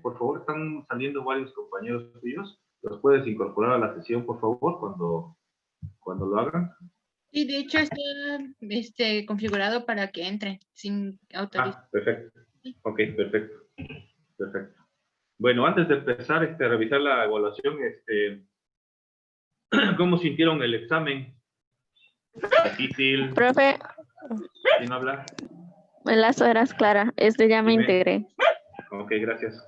por favor, están saliendo varios compañeros tuyos. ¿Los puedes incorporar a la sesión, por favor, cuando lo hagan? Sí, de hecho está configurado para que entren sin autorizar. Ah, perfecto. Ok, perfecto. Perfecto. Bueno, antes de empezar a revisar la evaluación, ¿cómo sintieron el examen? ¿Difícil? Profe, ¿Quién habla? las horas, Clara. Ya me Dime. integré. Ok, gracias.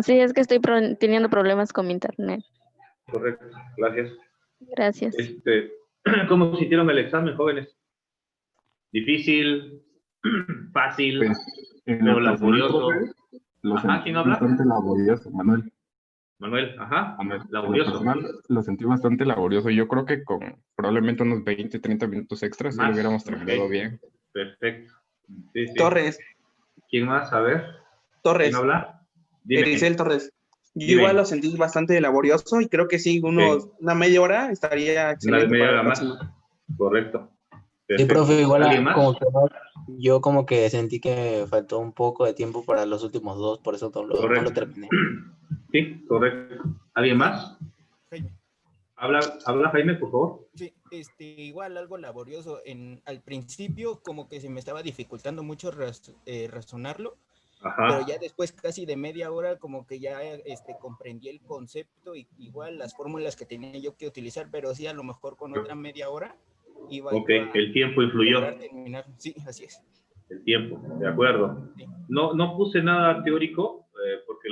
Sí, es que estoy teniendo problemas con mi internet. Correcto, gracias. Gracias. ¿Cómo sintieron el examen, jóvenes? ¿Difícil? ¿Fácil? Pues, en ¿Pero lo personal, laborioso? profe, lo Ajá, sentí ¿quién habla? bastante laborioso, Manuel. Manuel, ajá, En lo laborioso. personal, lo sentí bastante laborioso. Yo creo que con probablemente unos 20, 30 minutos extras sí lo Más, hubiéramos terminado ok. bien. Perfecto. Sí, sí. Torres, ¿Quién más? A ver, ¿quién Torres, habla? Dime. Ericel Torres. Yo Dime. igual lo sentí bastante laborioso y creo que sí, una media hora estaría Una excelente media para hora la más. próxima. Correcto. Sí, Perfecto. profe, igual ¿Alguien más? como que yo como que sentí que faltó un poco de tiempo para los últimos dos, por eso no lo terminé. Sí, correcto. ¿Alguien más? Jaime. Habla Jaime, por favor. Sí, igual algo laborioso. Al principio como que se me estaba dificultando mucho razonarlo, Ajá. pero ya después casi de media hora como que ya comprendí el concepto y igual las fórmulas que tenía yo que utilizar, pero sí a lo mejor con otra media hora iba Ok, yo a el tiempo influyó. lograr terminar. Sí, así es. El tiempo, de acuerdo. Sí. No puse nada teórico porque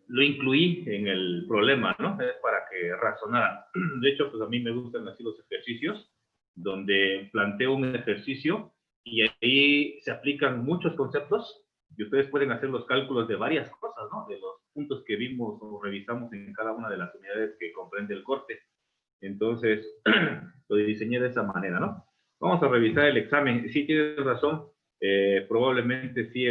lo incluí en el problema, ¿no? Es para que razonaran. De hecho, pues a mí me gustan así los ejercicios, donde planteo un ejercicio y ahí se aplican muchos conceptos y ustedes pueden hacer los cálculos de varias cosas, ¿no? De los puntos que vimos o revisamos en cada una de las unidades que comprende el corte. Entonces, lo diseñé de esa manera, ¿no? Vamos a revisar el examen. Sí, tienes razón. Probablemente sí,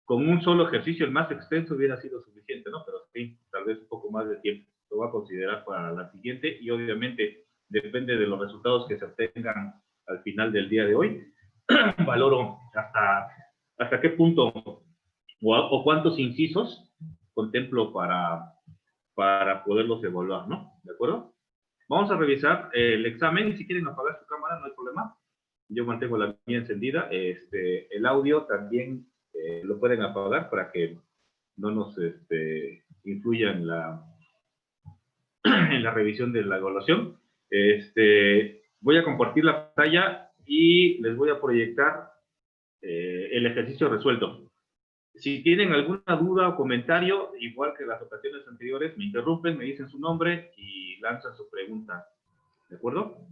con un solo ejercicio, el más extenso hubiera sido suficiente, ¿no? Pero sí, tal vez un poco más de tiempo. Lo voy a considerar para la siguiente y obviamente depende de los resultados que se obtengan al final del día de hoy. Valoro hasta qué punto o cuántos incisos contemplo para poderlos evaluar, ¿no? ¿De acuerdo? Vamos a revisar el examen. Si quieren apagar su cámara, no hay problema. Yo mantengo la mía encendida. El audio también lo pueden apagar para que no nos influya en la revisión de la evaluación. Voy a compartir la pantalla y les voy a proyectar el ejercicio resuelto. Si tienen alguna duda o comentario, igual que las ocasiones anteriores, me interrumpen, me dicen su nombre y lanzan su pregunta. ¿De acuerdo?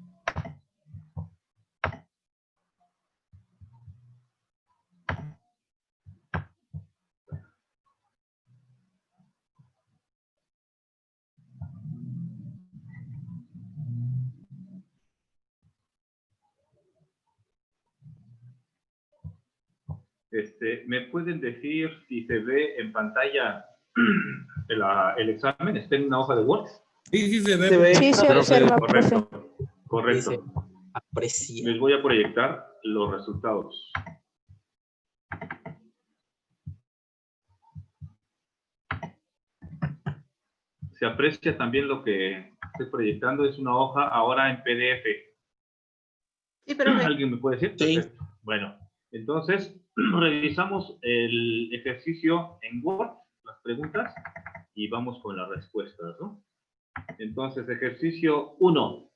¿Me pueden decir si se ve en pantalla el examen? ¿Está en una hoja de Word? Sí, se ve. Se ve. Sí, se observa, profe. Correcto. Dice, aprecia. Les voy a proyectar los resultados. Se aprecia también lo que estoy proyectando. Es una hoja ahora en PDF. Sí, profe. ¿Alguien me puede decir? Sí. Perfecto. Bueno, entonces revisamos el ejercicio en Word, las preguntas, y vamos con las respuestas, ¿no? Entonces, ejercicio 1.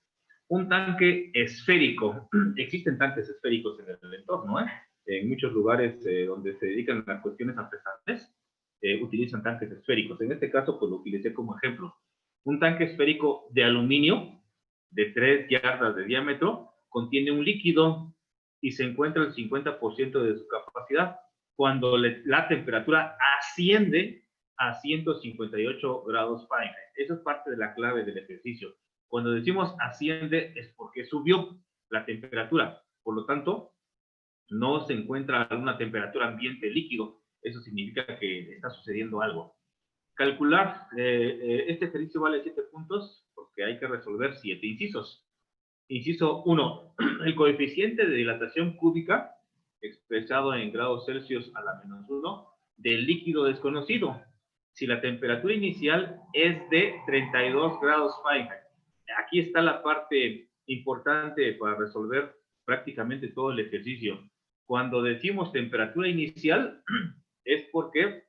Un tanque esférico. Existen tanques esféricos en el entorno, ¿eh? En muchos lugares donde se dedican a cuestiones artesanales, utilizan tanques esféricos. En este caso, pues lo utilicé como ejemplo. Un tanque esférico de aluminio de 3 yardas de diámetro contiene un líquido y se encuentra al 50% de su capacidad. Cuando la temperatura asciende a 158 grados Fahrenheit. Eso es parte de la clave del ejercicio. Cuando decimos asciende es porque subió la temperatura. Por lo tanto, no se encuentra a una temperatura ambiente líquido. Eso significa que está sucediendo algo. Calcular, este ejercicio vale 7 puntos porque hay que resolver 7 incisos. Inciso 1, el coeficiente de dilatación cúbica expresado en grados Celsius a la menos 1 del líquido desconocido. Si la temperatura inicial es de 32 grados Fahrenheit. Aquí está la parte importante para resolver prácticamente todo el ejercicio. Cuando decimos temperatura inicial, es porque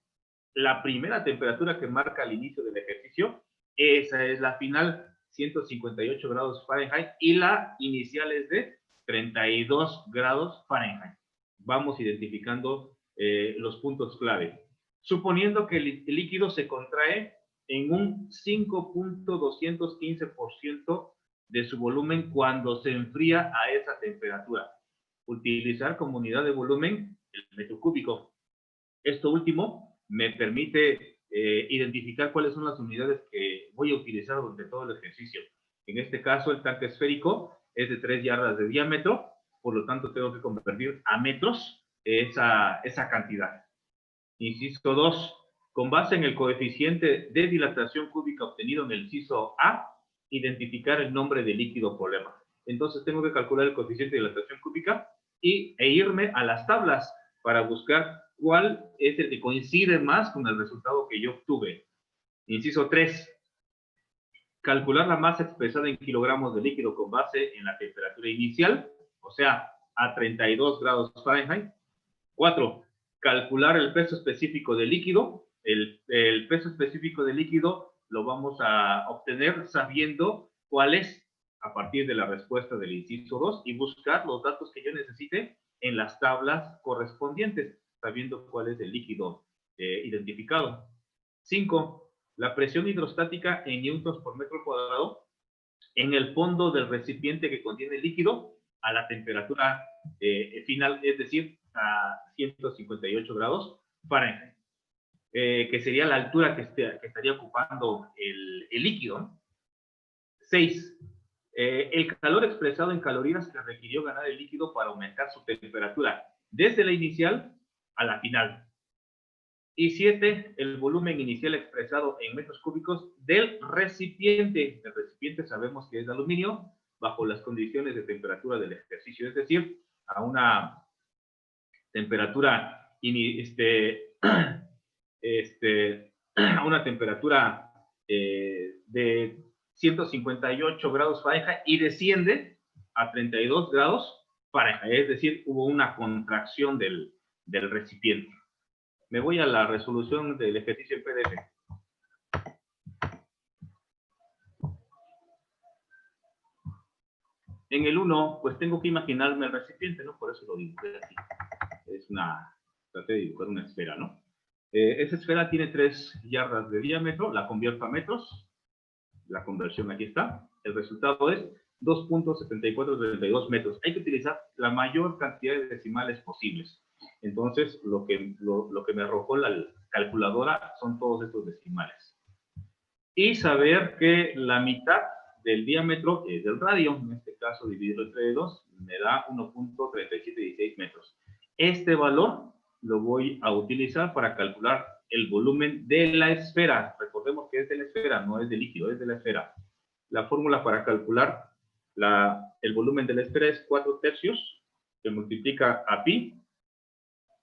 la primera temperatura que marca al inicio del ejercicio, esa es la final, 158 grados Fahrenheit, y la inicial es de 32 grados Fahrenheit. Vamos identificando los puntos clave. Suponiendo que el líquido se contrae en un 5.215% de su volumen cuando se enfría a esa temperatura. Utilizar como unidad de volumen el metro cúbico. Esto último me permite identificar cuáles son las unidades que voy a utilizar durante todo el ejercicio. En este caso, el tanque esférico es de 3 yardas de diámetro, por lo tanto tengo que convertir a metros esa cantidad. Inciso 2. Con base en el coeficiente de dilatación cúbica obtenido en el inciso A, identificar el nombre del líquido problema. Entonces tengo que calcular el coeficiente de dilatación cúbica e irme a las tablas para buscar cuál es el que coincide más con el resultado que yo obtuve. Inciso 3. Calcular la masa expresada en kilogramos de líquido con base en la temperatura inicial, o sea, a 32 grados Fahrenheit. 4. Calcular el peso específico del líquido. El peso específico del líquido lo vamos a obtener sabiendo cuál es a partir de la respuesta del inciso 2 y buscar los datos que yo necesite en las tablas correspondientes, sabiendo cuál es el líquido identificado. 5. La presión hidrostática en newtons por metro cuadrado en el fondo del recipiente que contiene el líquido a la temperatura final, es decir, a 158 grados Fahrenheit, que sería la altura que estaría ocupando el líquido. 6. El calor expresado en calorías que requirió ganar el líquido para aumentar su temperatura desde la inicial a la final. Y 7. El volumen inicial expresado en metros cúbicos del recipiente. El recipiente sabemos que es de aluminio bajo las condiciones de temperatura del ejercicio, es decir, a una temperatura a una temperatura de 158 grados Fahrenheit y desciende a 32 grados Fahrenheit, es decir, hubo una contracción del recipiente. Me voy a la resolución del ejercicio en PDF. En el 1, pues tengo que imaginarme el recipiente, ¿no? Por eso lo dibujé así. Traté de dibujar una esfera, ¿no? Esa esfera tiene 3 yardas de diámetro, la convierto a metros, la conversión aquí está, el resultado es 2.7432 metros. Hay que utilizar la mayor cantidad de decimales posibles. Entonces, lo que me arrojó la calculadora son todos estos decimales. Y saber que la mitad del diámetro es del radio, en este caso dividido entre 2, me da 1.3716 metros. Este valor lo voy a utilizar para calcular el volumen de la esfera. Recordemos que es de la esfera, no es del líquido, es de la esfera. La fórmula para calcular el volumen de la esfera es 4/3, que multiplica a pi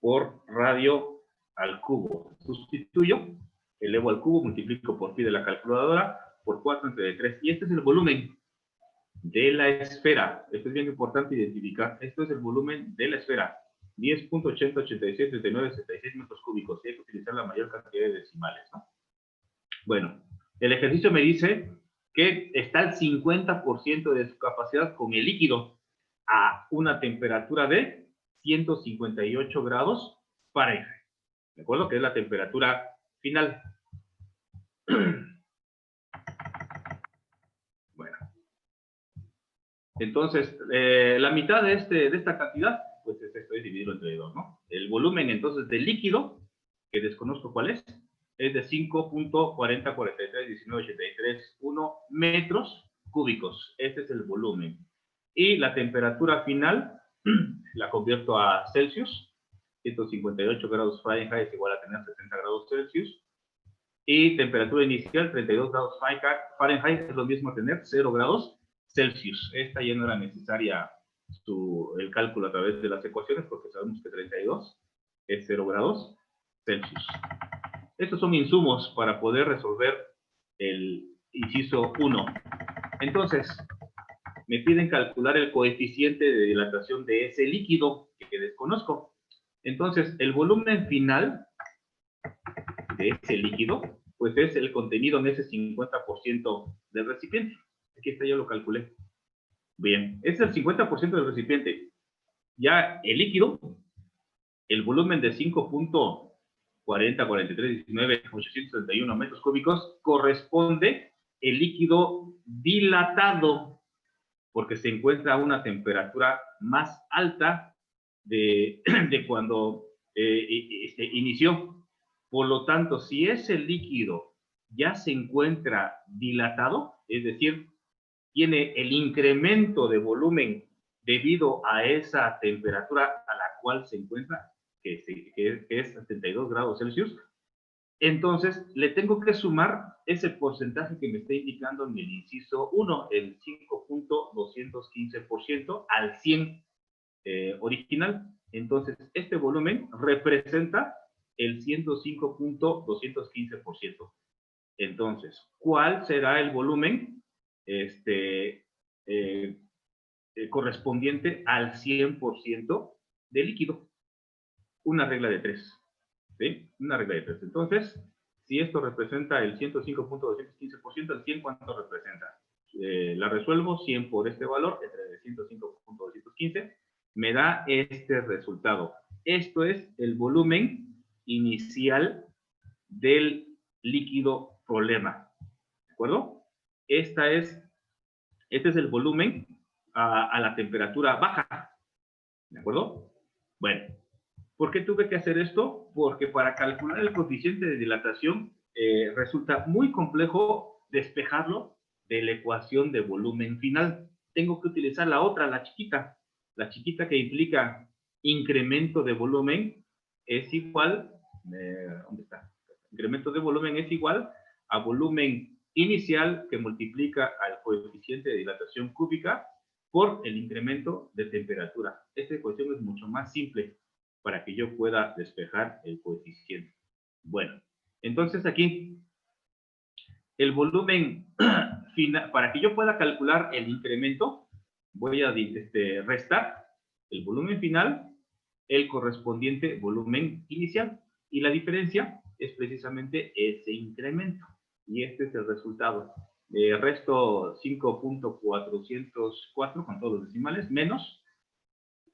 por radio al cubo. Sustituyo, elevo al cubo, multiplico por pi de la calculadora, por 4 entre 3. Y este es el volumen de la esfera. Esto es bien importante identificar. Esto es el volumen de la esfera. 10.80863966 metros cúbicos. Y hay que utilizar la mayor cantidad de decimales, ¿no? Bueno, el ejercicio me dice que está al 50% de su capacidad con el líquido a una temperatura de 158 grados Fahrenheit. ¿De acuerdo? Que es la temperatura final. Bueno. Entonces, la mitad de esta cantidad, pues es esto, es dividido entre 2, ¿no? El volumen, entonces, del líquido, que desconozco cuál es de 5.40431983.1 metros cúbicos. Este es el volumen. Y la temperatura final, la convierto a Celsius. 158 grados Fahrenheit es igual a tener 70 grados Celsius. Y temperatura inicial, 32 grados Fahrenheit, es lo mismo a tener 0 grados Celsius. Esta ya no era necesaria el cálculo a través de las ecuaciones, porque sabemos que 32 es 0 grados Celsius. Estos son insumos para poder resolver el inciso 1. Entonces, me piden calcular el coeficiente de dilatación de ese líquido que desconozco. Entonces, el volumen final de ese líquido, pues es el contenido en ese 50% del recipiente. Aquí está, yo lo calculé. Bien, es el 50% del recipiente. Ya el líquido, el volumen de 5.40, 43, 19, 831 metros cúbicos, corresponde el líquido dilatado, porque se encuentra a una temperatura más alta de cuando inició. Por lo tanto, si ese líquido ya se encuentra dilatado, es decir, tiene el incremento de volumen debido a esa temperatura a la cual se encuentra, que es 72 grados Celsius, entonces le tengo que sumar ese porcentaje que me está indicando en el inciso 1, el 5.215% al 100 original. Entonces, este volumen representa el 105.215%. Entonces, ¿cuál será el volumen correspondiente al 100% de líquido? Una regla de 3. ¿Sí? Una regla de 3. Entonces, si esto representa el 105.215%, ¿el 100 cuánto representa? La resuelvo, 100 por este valor, entre 105.215, me da este resultado. Esto es el volumen inicial del líquido problema. ¿De acuerdo? Este es el volumen a la temperatura baja. ¿De acuerdo? Bueno, ¿por qué tuve que hacer esto? Porque para calcular el coeficiente de dilatación resulta muy complejo despejarlo de la ecuación de volumen final. Tengo que utilizar la otra, la chiquita que implica incremento de volumen es igual, ¿dónde está? Incremento de volumen es igual a volumen inicial que multiplica al coeficiente de dilatación cúbica por el incremento de temperatura. Esta ecuación es mucho más simple para que yo pueda despejar el coeficiente. Bueno, entonces aquí el volumen final, para que yo pueda calcular el incremento, voy a restar el volumen final, el correspondiente volumen inicial, y la diferencia es precisamente ese incremento, y este es el resultado. Resto 5.404 con todos los decimales, menos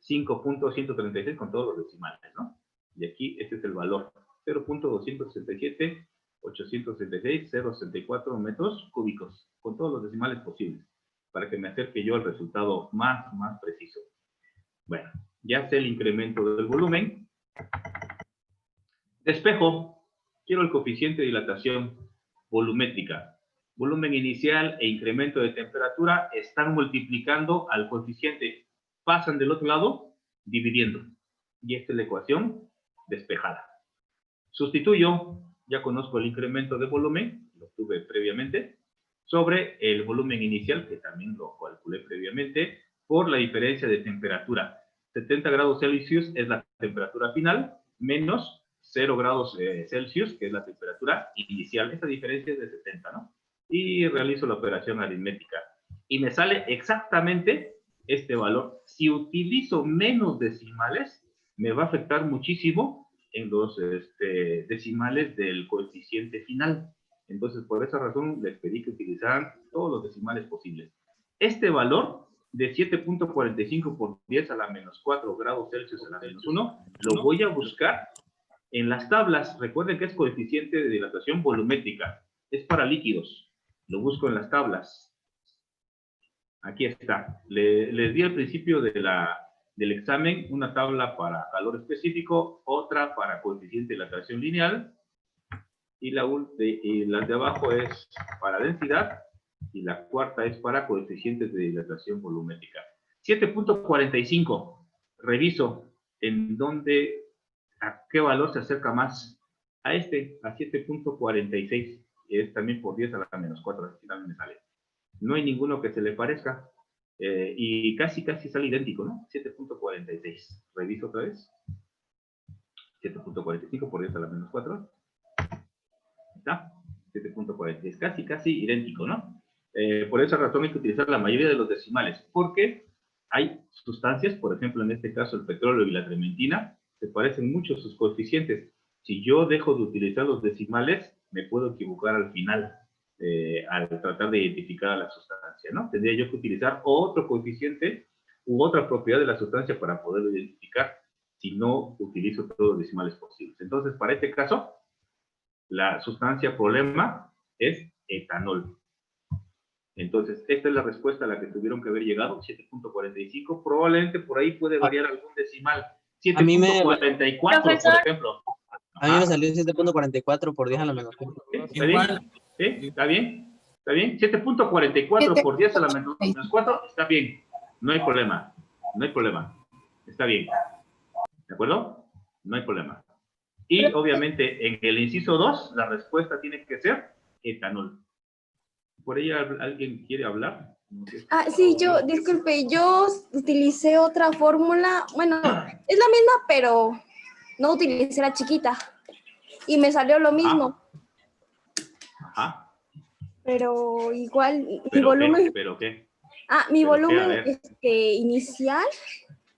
5.136 con todos los decimales, ¿no? Y aquí este es el valor, 0.267, 866, 0.64 metros cúbicos, con todos los decimales posibles, para que me acerque yo al resultado más preciso. Bueno, ya sé el incremento del volumen. Despejo, quiero el coeficiente de dilatación volumétrica. Volumen inicial e incremento de temperatura están multiplicando al coeficiente. Pasan del otro lado, dividiendo. Y esta es la ecuación despejada. Sustituyo, ya conozco el incremento de volumen, lo tuve previamente, sobre el volumen inicial, que también lo calculé previamente, por la diferencia de temperatura. 70 grados Celsius es la temperatura final, menos 0 grados Celsius, que es la temperatura inicial. Esta diferencia es de 70, ¿no? Y realizo la operación aritmética. Y me sale exactamente este valor. Si utilizo menos decimales, me va a afectar muchísimo en los decimales del coeficiente final. Entonces, por esa razón, les pedí que utilizaran todos los decimales posibles. Este valor de 7.45 por 10 a la menos 4 grados Celsius a la menos 1, lo voy a buscar en las tablas. Recuerden que es coeficiente de dilatación volumétrica. Es para líquidos. Lo busco en las tablas. Aquí está. Les di al principio del examen una tabla para calor específico, otra para coeficiente de dilatación lineal, y la de abajo es para densidad, y la cuarta es para coeficientes de dilatación volumétrica. 7.45. Reviso en dónde, a qué valor se acerca más a a 7.46. Es también por 10 a la menos 4, así también me sale. No hay ninguno que se le parezca. Y casi sale idéntico, ¿no? 7.46. Reviso otra vez. 7.45 por 10 a la menos 4. ¿Está? 7.46. Casi idéntico, ¿no? Por esa razón hay que utilizar la mayoría de los decimales, porque hay sustancias, por ejemplo, en este caso el petróleo y la trementina, se parecen mucho sus coeficientes. Si yo dejo de utilizar los decimales, me puedo equivocar al final, al tratar de identificar a la sustancia, ¿no? Tendría yo que utilizar otro coeficiente u otra propiedad de la sustancia para poderlo identificar, si no utilizo todos los decimales posibles. Entonces, para este caso, la sustancia problema es etanol. Entonces, esta es la respuesta a la que tuvieron que haber llegado, 7.45. Probablemente por ahí puede variar algún decimal. A mí me- 7.44, por Profesor. ejemplo. A mí me salió 7.44 por 10 a la menos 4. ¿Está bien? ¿Sí? ¿Está bien? ¿Está bien? 7.44 por 10 a la menos 4, está bien. No hay problema. No hay problema. Está bien. ¿De acuerdo? No hay problema. Y obviamente en el inciso 2, la respuesta tiene que ser etanol. ¿Por ahí alguien quiere hablar? Sí, disculpe, yo utilicé otra fórmula, bueno, es la misma, pero no utilicé la chiquita y me salió lo mismo, Ajá. pero igual mi ¿Pero volumen, qué? ¿Pero qué? mi ¿Pero qué? A volumen ver. inicial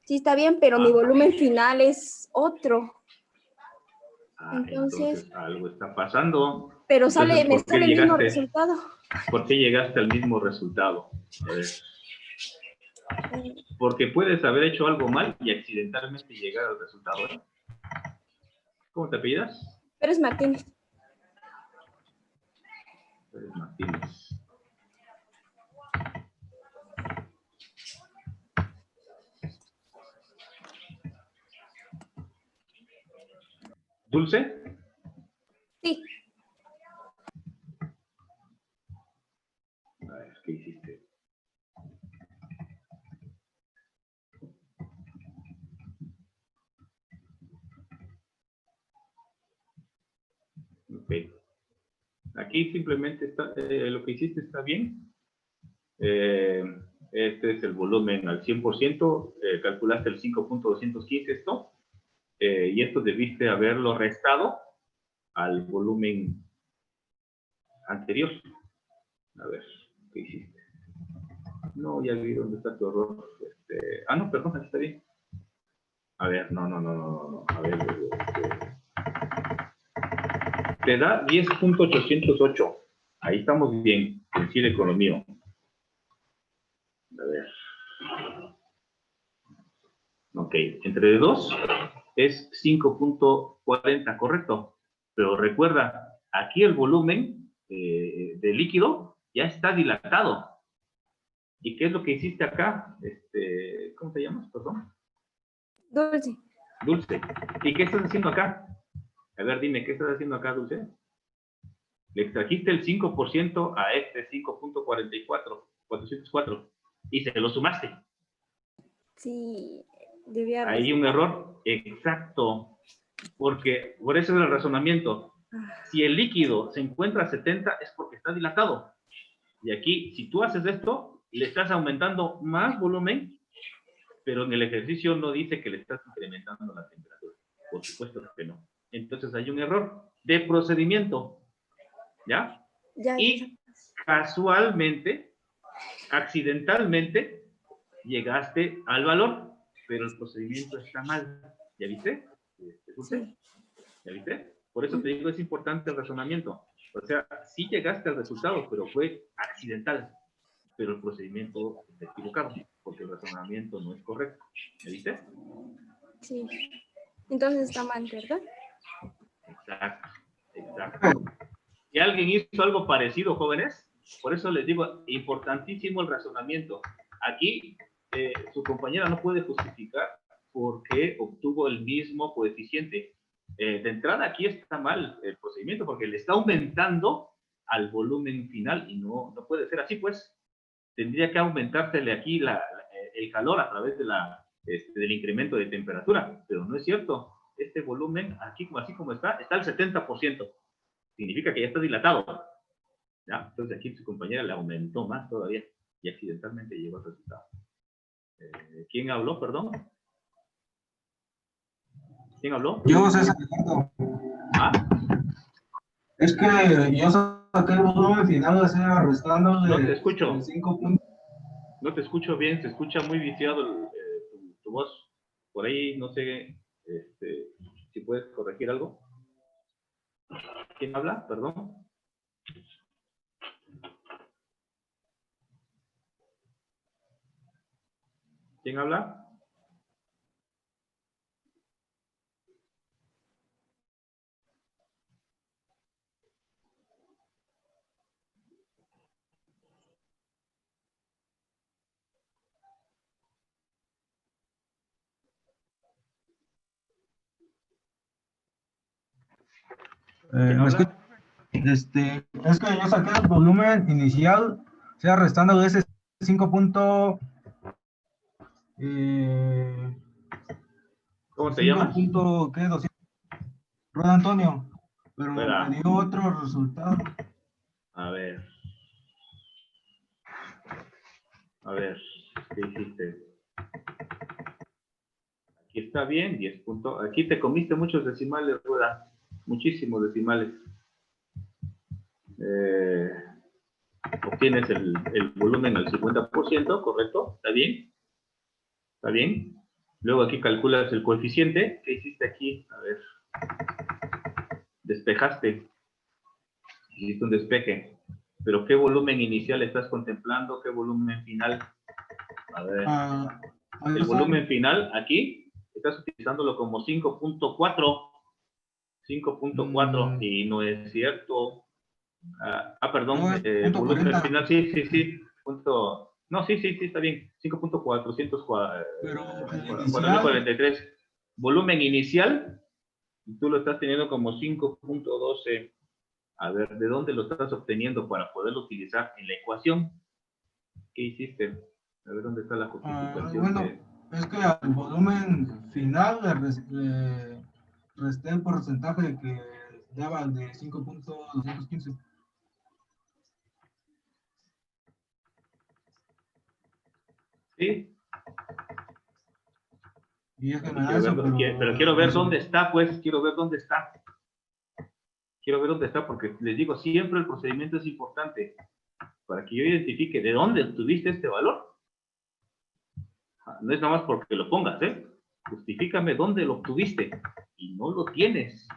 sí está bien, pero mi volumen final es otro. Entonces algo está pasando. Pero me Entonces, ¿por qué sale el mismo llegaste? resultado. ¿Por qué llegaste al mismo resultado? A ver. Porque puedes haber hecho algo mal y accidentalmente llegar al resultado, ¿eh? ¿Cómo te apellidas? Pérez Martínez. Pérez Martínez. ¿Dulce? Sí. A ver, ¿qué hiciste? Ok. Aquí simplemente está, lo que hiciste está bien. Este es el volumen al 100%. Calculaste el 5.215 esto. Y esto debiste haberlo restado al volumen anterior. A ver, ¿qué hiciste? No, ya vi dónde está tu error. No, perdón, aquí está bien. A ver, no. A ver, te da 10.808. Ahí estamos bien. Coincide con lo mío. A ver. Ok, entre 2 es 5.40, correcto. Pero recuerda, aquí el volumen de líquido ya está dilatado. ¿Y qué es lo que hiciste acá? ¿Cómo te llamas, perdón? Dulce. Dulce. ¿Y qué estás haciendo acá? A ver, dime, ¿qué estás haciendo acá, Dulce? Le extrajiste el 5% a este 5.404 y se lo sumaste. Sí, debía. Hay un error exacto, porque por eso es el razonamiento. Si el líquido se encuentra a 70 es porque está dilatado. Y aquí, si tú haces esto, le estás aumentando más volumen, pero en el ejercicio no dice que le estás incrementando la temperatura. Por supuesto que no. Entonces hay un error de procedimiento. ¿Ya? Y casualmente, accidentalmente, llegaste al valor, pero el procedimiento está mal. ¿Ya viste? Sí. ¿Ya viste? Por eso te digo, es importante el razonamiento. O sea, sí llegaste al resultado, pero fue accidental. Pero el procedimiento está equivocado, porque el razonamiento no es correcto. ¿Ya viste? Sí. Entonces está mal, ¿verdad? Exacto. ¿Y alguien hizo algo parecido, jóvenes? Por eso les digo, importantísimo el razonamiento. Aquí, su compañera no puede justificar por qué obtuvo el mismo coeficiente. De entrada, aquí está mal el procedimiento, porque le está aumentando al volumen final, y no puede ser así, pues. Tendría que aumentársele aquí el calor a través del incremento de temperatura, pero no es cierto. Este volumen, aquí así como está al 70%. Significa que ya está dilatado. ¿Ya? Entonces aquí su compañera le aumentó más todavía. y accidentalmente llegó al resultado. ¿Quién habló, perdón? ¿Quién habló? Yo, César Ricardo. ¿Ah? Es que yo saqué el volumen final, o sea, restándole No te escucho. 5 puntos. No te escucho bien, se escucha muy viciado tu voz. Por ahí, no sé si puedes corregir algo. ¿Quién habla? Perdón. ¿Quién habla? ¿Quién ¿Me habla? escucha? Es que yo saqué el volumen inicial, o sea, restando ese 5 punto, ¿Cómo te llamas? ¿qué? 200. Rueda Antonio, pero Espera. me dio otro resultado. A ver. A ver, ¿qué hiciste? Aquí está bien, 10 puntos. Aquí te comiste muchos decimales, Rueda. Muchísimos decimales. Obtienes el volumen al 50%, ¿correcto? ¿Está bien? ¿Está bien? Luego aquí calculas el coeficiente. ¿Qué hiciste aquí? A ver. Despejaste. Hiciste un despeje. Pero ¿qué volumen inicial estás contemplando? ¿Qué volumen final? A ver. El volumen final aquí estás utilizándolo como 5.4. 5.4 y no es cierto. Perdón, No, es volumen 40. final, sí. No, sí, está bien. 5.443. Volumen inicial, tú lo estás teniendo como 5.12. A ver, ¿de dónde lo estás obteniendo para poderlo utilizar en la ecuación? ¿Qué hiciste? A ver, ¿dónde está la justificación? Bueno, es que al volumen final le resté el porcentaje que daba de 5.215. Sí. Y es que me da eso, pero quiero ver dónde está, pues. Quiero ver dónde está. Porque les digo, siempre el procedimiento es importante. Para que yo identifique de dónde obtuviste este valor. No es nada más porque lo pongas, ¿eh? Justifícame dónde lo obtuviste. Y no lo tienes.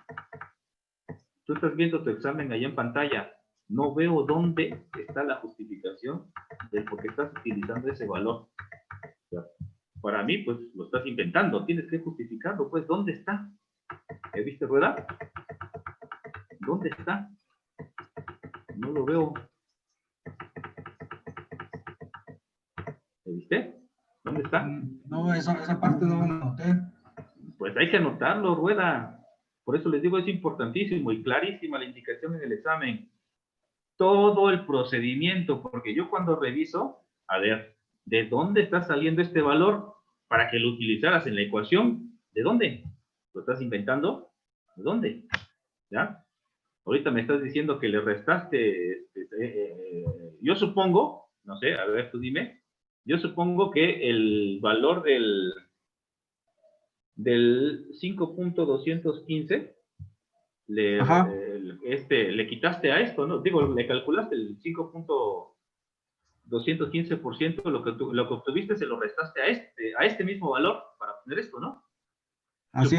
Tú estás viendo tu examen allá en pantalla. No veo dónde está la justificación de por qué estás utilizando ese valor. O sea, para mí, pues, lo estás inventando. Tienes que justificarlo, pues, ¿dónde está? ¿Viste, Rueda? ¿Dónde está? No lo veo. ¿Viste? ¿Dónde está? No, esa parte no la noté. Pues hay que anotarlo, Rueda. Por eso les digo, es importantísimo y clarísima la indicación en el examen. Todo el procedimiento, porque yo cuando reviso, a ver, ¿de dónde está saliendo este valor para que lo utilizaras en la ecuación? ¿De dónde? ¿Lo estás inventando? ¿De dónde? ¿Ya? Ahorita me estás diciendo que le restaste, yo supongo, no sé, a ver, tú dime, yo supongo que el valor del 5.215 le quitaste a esto, ¿no? Digo, le calculaste el 5.215%, lo que obtuviste se lo restaste a este mismo valor para obtener esto, ¿no? Así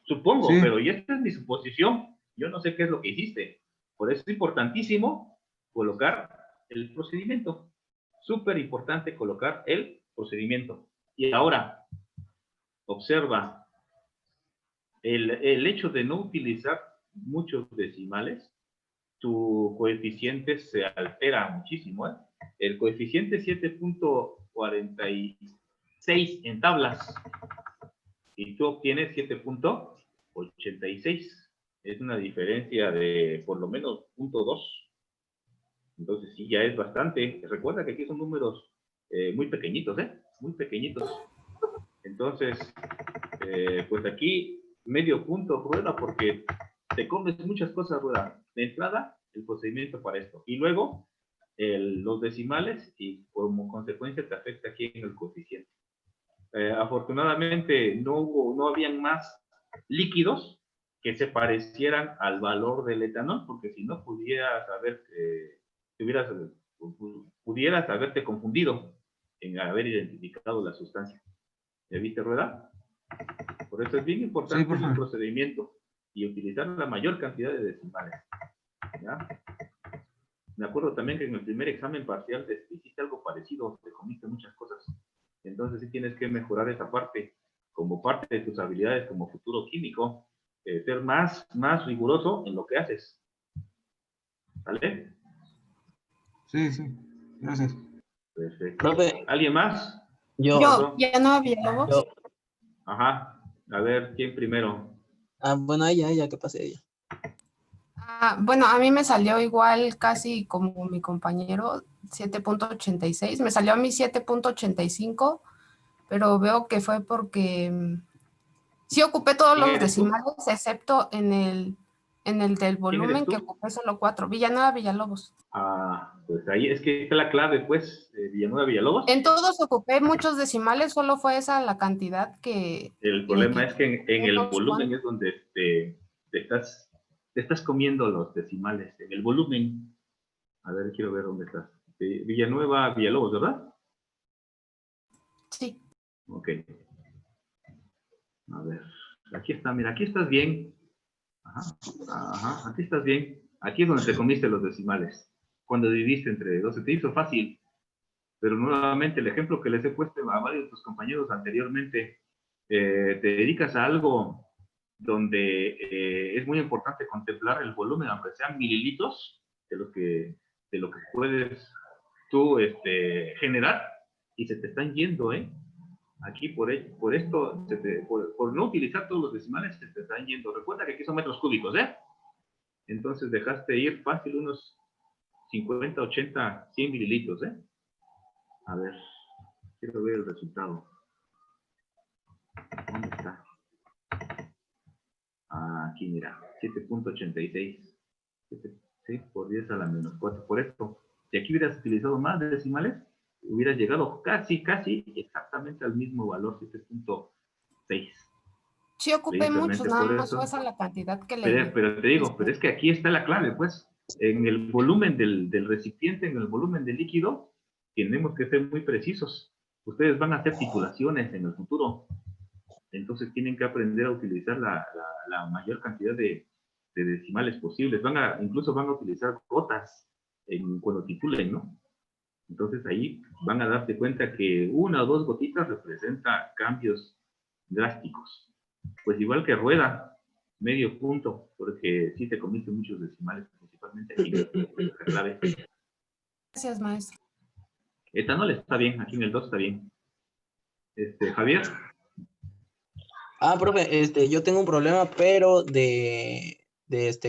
Supongo, sí. pero y esta es mi suposición. Yo no sé qué es lo que hiciste. Por eso es importantísimo colocar el procedimiento. Súper importante colocar el procedimiento. Y ahora, observa, el hecho de no utilizar muchos decimales, tu coeficiente se altera muchísimo, ¿eh? El coeficiente 7.46 en tablas y tú obtienes 7.86. Es una diferencia de por lo menos 0.2. Entonces sí, ya es bastante. Recuerda que aquí son números muy pequeñitos, ¿eh? Muy pequeñitos. Entonces, pues aquí medio punto, Rueda, porque te comes muchas cosas, Rueda. De entrada, el procedimiento para esto. Y luego, los decimales y como consecuencia te afecta aquí en el coeficiente. Afortunadamente no habían más líquidos que se parecieran al valor del etanol, porque si no pudieras haberte confundido en haber identificado la sustancia. ¿Ya viste, Rueda? Por eso es bien importante Sí, profe. el procedimiento y utilizar la mayor cantidad de decimales. ¿Ya? Me acuerdo también que en el primer examen parcial te hiciste algo parecido, te comiste muchas cosas. Entonces sí tienes que mejorar esa parte, como parte de tus habilidades como futuro químico, ser más riguroso en lo que haces. ¿Vale? Sí, sí. Gracias. Perfecto. Profe, ¿Alguien más? yo, Ya no había lobos. yo- Ajá. A ver, ¿quién primero? bueno, ya que pasé ella. Bueno, a mí me salió igual casi como mi compañero, 7.86. Me salió a mí 7.85, pero veo que fue porque sí ocupé todos ¿Quién los eres tú? decimales, excepto en el del volumen, tú? que ocupé solo 4. Villanueva, Villalobos. Pues ahí es que está la clave, pues, Villanueva, Villalobos. En todos ocupé muchos decimales, solo fue esa la cantidad que... El problema es que en el volumen es donde te estás comiendo los decimales. En el volumen, a ver, quiero ver dónde estás. Villanueva, Villalobos, ¿verdad? Sí. Ok. A ver, aquí está, mira, aquí estás bien. Ajá, aquí estás bien. Aquí es donde te comiste los decimales. Cuando dividiste entre 12, te hizo fácil. Pero nuevamente, el ejemplo que les he puesto a varios de tus compañeros anteriormente, te dedicas a algo donde es muy importante contemplar el volumen, aunque sean mililitros, de lo que puedes tú generar, y se te están yendo, aquí por esto, por no utilizar todos los decimales, se te están yendo. Recuerda que aquí son metros cúbicos, Entonces dejaste ir fácil unos 50, 80, 100 mililitros, A ver, quiero ver el resultado. ¿Dónde está? Aquí, mira, 7.86. 6 por 10 a la menos 4. Por esto, si aquí hubieras utilizado más decimales, hubieras llegado casi exactamente al mismo valor, 7.6. Sí ocupé muchos, nada más fue esa la cantidad que le... Pero te digo, pero es que aquí está la clave, pues. En el volumen del recipiente, en el volumen del líquido, tenemos que ser muy precisos. Ustedes van a hacer titulaciones en el futuro. Entonces tienen que aprender a utilizar la mayor cantidad de decimales posibles. Incluso van a utilizar gotas cuando titulen, ¿no? Entonces ahí van a darse cuenta que 1 o 2 gotitas representa cambios drásticos. Pues igual que rueda, medio punto, porque sí te comiste muchos decimales, principalmente aquí en la clave. Gracias, maestro. Etanol está bien, aquí en el 2 está bien. Javier. Profe, yo tengo un problema, pero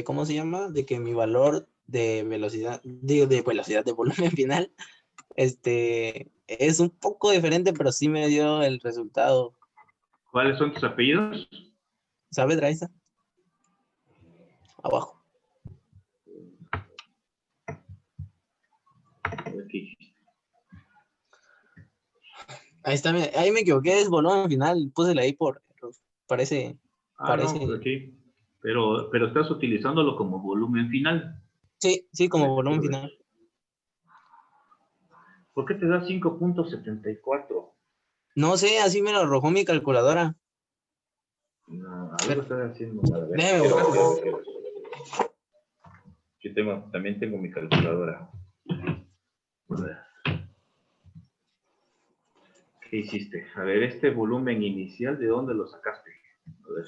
¿cómo se llama? De que mi valor de velocidad, de velocidad de volumen final, es un poco diferente, pero sí me dio el resultado. ¿Cuáles son tus apellidos? ¿Sabe, Draiza? Abajo. Ahí está, ahí me equivoqué, es volumen final, puse la I por error. Parece. No, aquí. Pero estás utilizándolo como volumen final. Sí, como volumen final. ¿Por qué te da 5.74? No sé, así me lo arrojó mi calculadora. No, algo estás haciendo. Yo también tengo mi calculadora. A ver. ¿Qué hiciste? A ver, este volumen inicial, ¿de dónde lo sacaste? A ver.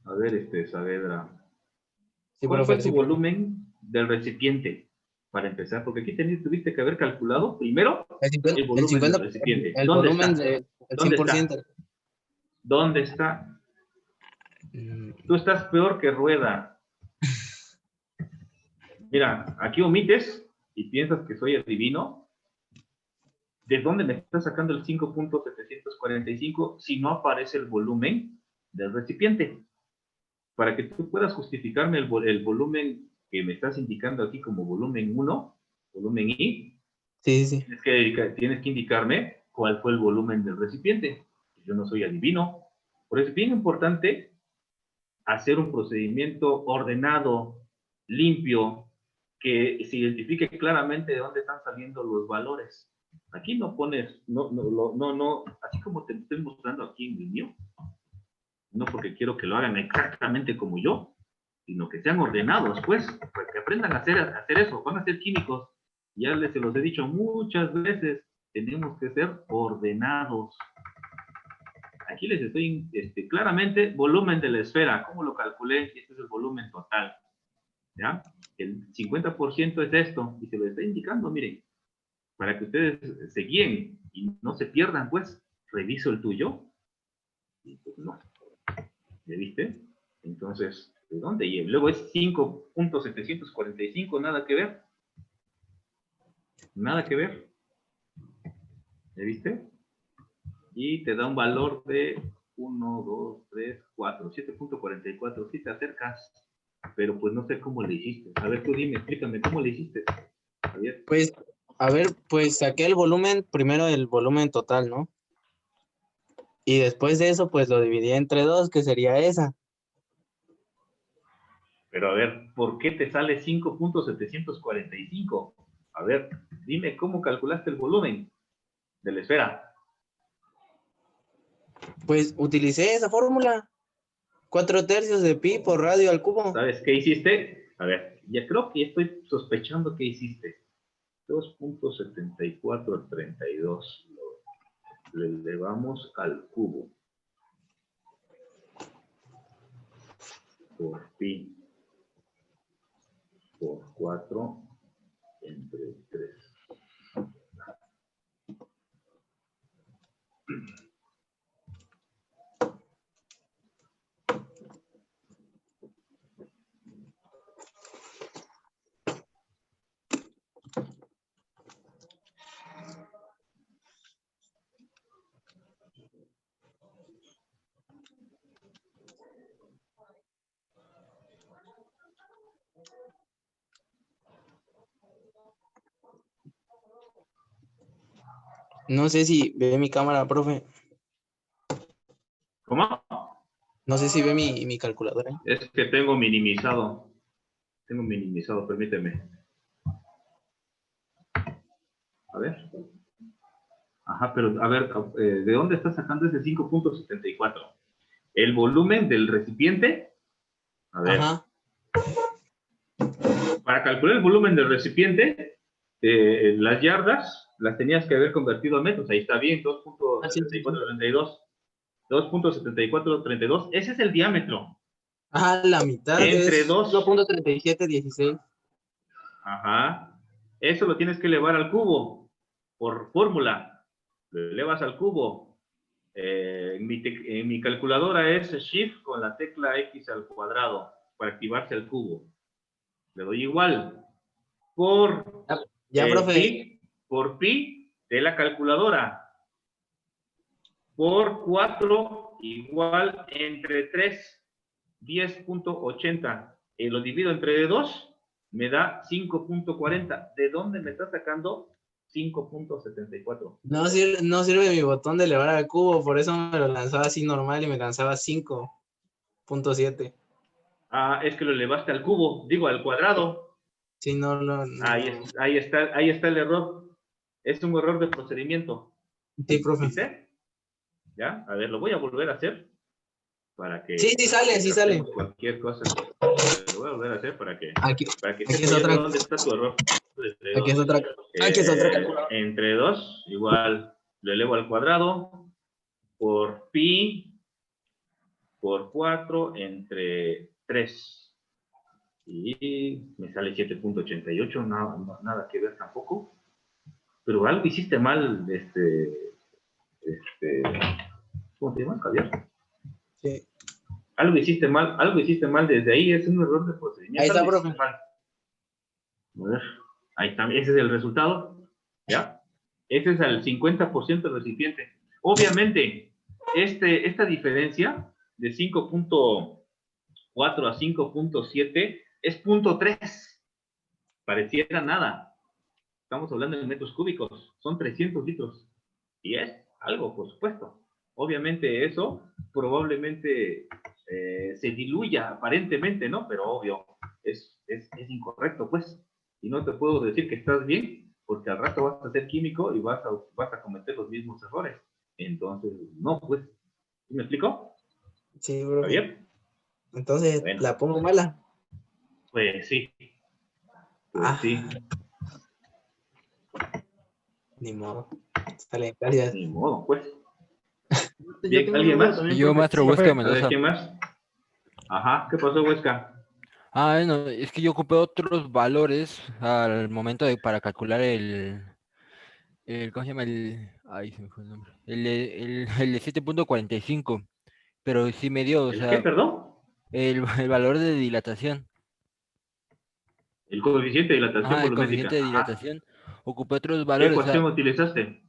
A ver, Saavedra. ¿Cuál fue tu volumen del recipiente? Para empezar, porque aquí tuviste que haber calculado primero el volumen del recipiente. El ¿Dónde volumen está? del 100%. ¿Dónde está? Tú estás peor que rueda. Mira, aquí omites y piensas que soy adivino. ¿De dónde me está sacando el 5.745 si no aparece el volumen del recipiente? Para que tú puedas justificarme el volumen que me estás indicando aquí como volumen 1, volumen I, Sí, sí. tienes que indicarme cuál fue el volumen del recipiente. Yo no soy adivino. Por eso es bien importante hacer un procedimiento ordenado, limpio, que se identifique claramente de dónde están saliendo los valores. Aquí no pones, no, así como te estoy mostrando aquí en el mío, no porque quiero que lo hagan exactamente como yo, sino que sean ordenados, pues, para que aprendan a hacer eso. Van a ser químicos. Ya se los he dicho muchas veces, tenemos que ser ordenados. Aquí les estoy, claramente, volumen de la esfera. ¿Cómo lo calculé? Este es el volumen total. ¿Ya? El 50% es esto, y se lo está indicando, miren, para que ustedes se guíen y no se pierdan, pues, reviso el tuyo. Y pues no. ¿Ya viste? Entonces, ¿de dónde? Y luego es 5.745, nada que ver. Nada que ver. ¿Ya viste? Y te da un valor de 1, 2, 3, 4, 7.44. Sí te acercas, pero pues no sé cómo le hiciste. A ver, tú dime, explícame, ¿cómo le hiciste, Javier? Pues, a ver, pues saqué el volumen, primero el volumen total, ¿no? Y después de eso, pues lo dividí entre 2, que sería esa. Pero a ver, ¿por qué te sale 5.745? A ver, dime cómo calculaste el volumen de la esfera. Pues utilicé esa fórmula. 4/3 de pi por radio al cubo. ¿Sabes qué hiciste? A ver, ya creo que estoy sospechando que hiciste. 2.7432. Lo elevamos al cubo. Por pi. Por 4 entre 3. No sé si ve mi cámara, profe. ¿Cómo? No sé si ve mi calculadora. Es que tengo minimizado. Permíteme. A ver. Ajá, pero a ver, ¿de dónde está sacando ese 5.74? ¿El volumen del recipiente? A ver. Ajá. Para calcular el volumen del recipiente, las yardas las tenías que haber convertido a metros. Ahí está bien, 2.7432. 2.7432. Ese es el diámetro. Ajá, la mitad Entre es 2.3716. 2.3716. Ajá. Eso lo tienes que elevar al cubo por fórmula. Lo elevas al cubo. En mi calculadora es Shift con la tecla X al cuadrado para activarse el cubo. Le doy igual. Por Profe. Por pi de la calculadora. Por 4 igual entre 3. 10.80. Lo divido entre 2. Me da 5.40. ¿De dónde me está sacando 5.74? No sirve mi botón de elevar al cubo, por eso me lo lanzaba así normal y me lanzaba 5.7. Ah, es que lo elevaste al cubo, digo, al cuadrado. Sí, no. Ahí está el error. Es un error de procedimiento. Sí, profe. ¿Viste? ¿Ya? A ver, lo voy a volver a hacer para que... Sí sale. Cualquier cosa. Lo voy a volver a hacer para que... Aquí es otra. ¿Dónde está tu error? Aquí es otra. Entre 2, igual, lo elevo al cuadrado por pi por 4 entre 3. Y me sale 7.88, nada que ver tampoco. Pero algo hiciste mal, ¿cómo te llamas, Javier? Sí. Algo hiciste mal desde ahí, es un error de procedimiento. Ahí está, profe. A ver, ahí está, ese es el resultado, ¿ya? Ese es al 50% del recipiente. Obviamente, esta diferencia de 5.4 a 5.7 es 0.3. Pareciera nada. Estamos hablando de metros cúbicos. Son 300 litros. Y es algo, por supuesto. Obviamente eso probablemente se diluya aparentemente, ¿no? Pero obvio, es incorrecto, pues. Y no te puedo decir que estás bien, porque al rato vas a ser químico y vas a cometer los mismos errores. Entonces, no, pues. ¿Sí me explico? Sí, ¿Está profe. bien? Entonces, Bueno. ¿la pongo mala? Pues sí. Pues Ah, sí. ni modo. Sale, gracias. Ni modo, pues. Yo Bien, tengo ¿alguien una duda más? también, Yo, profe. maestro Sí, Huesca profe. A ver, Mendoza. ¿quién más? Ajá, ¿qué pasó, Huesca? Ah, bueno, es que yo ocupé otros valores al momento para calcular ¿cómo se llama? Ay, se me fue el nombre. El de 7.45, pero sí me dio, o ¿El qué, sea, perdón? el valor de dilatación. El coeficiente de dilatación Ajá, el coeficiente volumétrica. de Ajá. dilatación. Ocupé otros ¿Qué valores, o sea, ecuación utilizaste?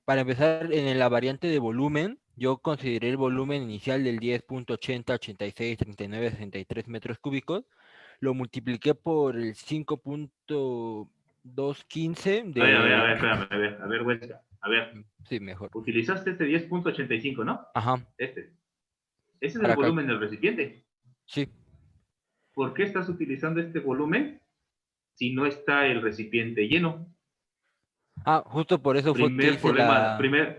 para empezar, en la variante de volumen, yo consideré el volumen inicial del 10.80, 86, 39, 63 metros cúbicos. Lo multipliqué por el 5.215 de... Espérame, a ver, Huesca. A ver, Sí, mejor. utilizaste este 10.85, ¿no? Ajá, Este. Ese es el para acá. volumen del recipiente. Sí. ¿Por qué estás utilizando este volumen si no está el recipiente lleno? Ah, justo por eso fue que Primer hice problema, la... primer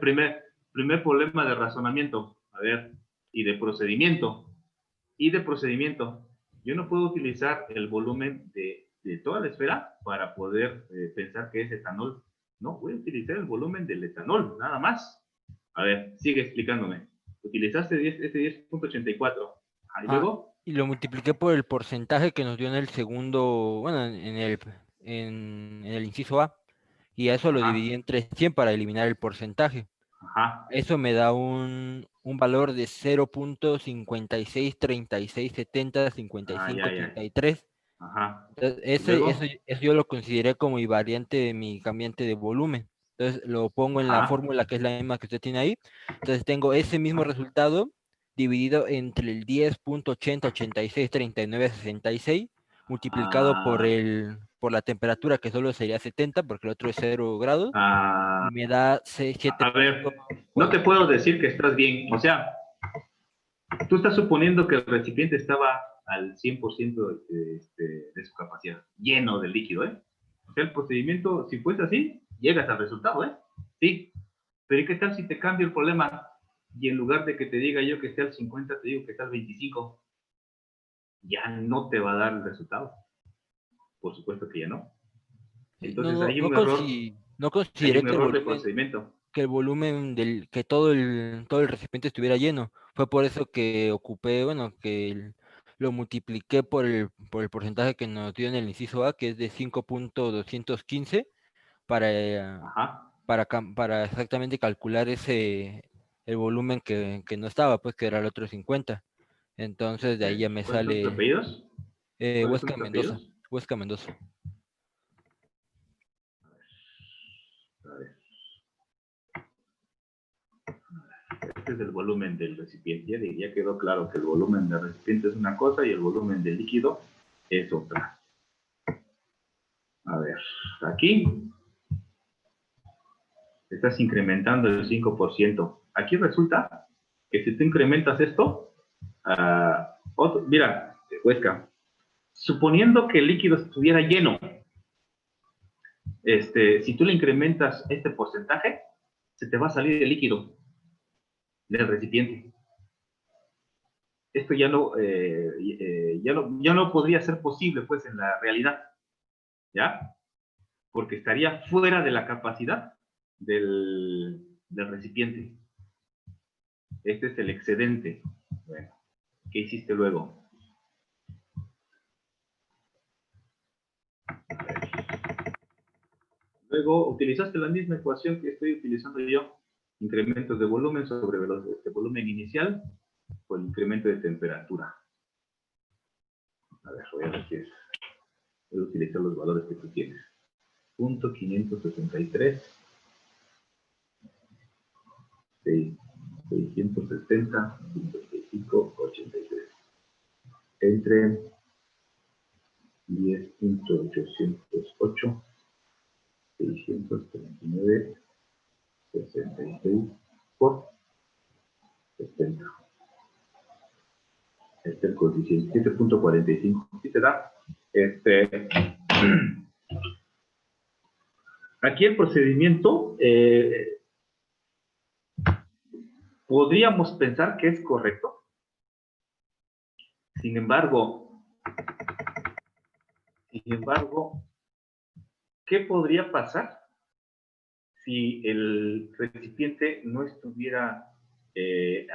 problema de razonamiento. A ver, y de procedimiento. Yo no puedo utilizar el volumen de toda la esfera para poder pensar que es etanol. No, voy a utilizar el volumen del etanol, nada más. A ver, sigue explicándome. Utilizaste este 10.84. ¿Y Ah, luego? y lo multipliqué por el porcentaje que nos dio en el segundo, bueno, en el inciso A. Y a eso lo dividí Ajá, entre 100 para eliminar el porcentaje. ajá. Eso me da un valor de 0.56, 36, 70, Ay, 55, ay, ay. 83. Ajá. Entonces, ¿Y luego? eso yo lo consideré como mi variante de mi cambiante de volumen. Entonces lo pongo en la Ajá. fórmula que es la misma que usted tiene ahí. Entonces tengo ese mismo resultado dividido entre el 10.80, 86, 39, 66, multiplicado Ah, por la temperatura, que solo sería 70, porque el otro es 0 grados, ah, y me da a ver, no te 7.4. puedo decir que estás bien. O sea, tú estás suponiendo que el recipiente estaba al 100% de su capacidad, lleno de líquido, ¿eh? O sea, el procedimiento, si fuese así, llegas al resultado, ¿eh? Sí. Pero ¿y qué tal si te cambio el problema? Y en lugar de que te diga yo que esté al 50, te digo que está al 25. Ya no te va a dar el resultado. Por supuesto que ya no. No, Entonces no, no hay consideré un error de procedimiento. que el volumen que todo el recipiente estuviera lleno. Fue por eso que ocupé, bueno, lo multipliqué por el porcentaje que nos dio en el inciso A, que es de 5.215, para, Ajá. para exactamente calcular el volumen que no estaba, pues que era el otro 50. Entonces de ahí ya me ¿Cuáles son tus sale apellidos? ¿Cuáles son Huesca tus Mendoza. apellidos? Huesca Mendoza. A ver. Este es el volumen del recipiente. Ya quedó claro que el volumen del recipiente es una cosa y el volumen del líquido es otra. A ver, aquí estás incrementando el 5%. Aquí resulta que si tú incrementas esto, mira, Huesca, suponiendo que el líquido estuviera lleno, si tú le incrementas este porcentaje, se te va a salir el líquido del recipiente. Esto ya no podría ser posible, pues, en la realidad, ¿ya? Porque estaría fuera de la capacidad del recipiente. Este es el excedente. Bueno, ¿qué hiciste luego? Luego utilizaste la misma ecuación que estoy utilizando yo. Incrementos de volumen sobre volumen inicial por el incremento de temperatura. A ver, voy a ver si voy a utilizar los valores que tú tienes. 6.563, 670, 55.83. Entre 10.808, 639, 66 por 70. Este es el coeficiente 7.45. ¿Sí te da? Aquí el procedimiento podríamos pensar que es correcto. Sin embargo, ¿qué podría pasar si el recipiente no estuviera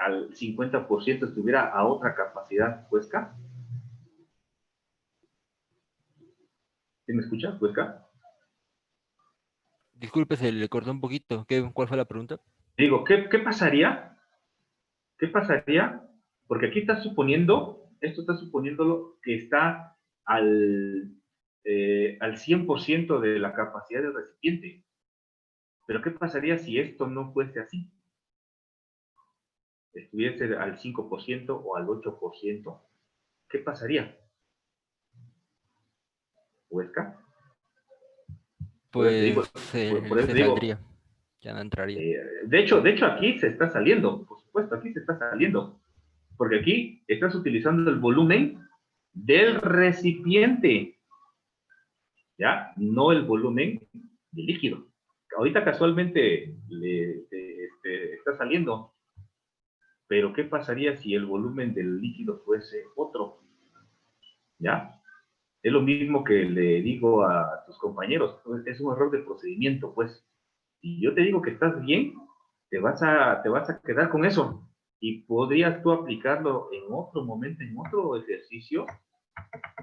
al 50%, estuviera a otra capacidad, Huesca? ¿Sí me escuchas, Huesca? Disculpe, se le cortó un poquito. ¿Cuál fue la pregunta? Digo, ¿qué pasaría? ¿Qué pasaría? Porque aquí está suponiendo, esto está suponiéndolo que está al 100% de la capacidad del recipiente. Pero ¿qué pasaría si esto no fuese así? Estuviese al 5% o al 8%. ¿Qué pasaría? ¿Huesca? Pues Por eso se digo, saldría. Ya no entraría. de hecho, aquí se está saliendo, por supuesto, aquí se está saliendo. Porque aquí estás utilizando el volumen del recipiente, ¿ya? No el volumen del líquido. Ahorita casualmente está saliendo, pero ¿qué pasaría si el volumen del líquido fuese otro? ¿Ya? Es lo mismo que le digo a tus compañeros, es un error de procedimiento, pues. Si yo te digo que estás bien, te vas a quedar con eso. Y podrías tú aplicarlo en otro momento, en otro ejercicio,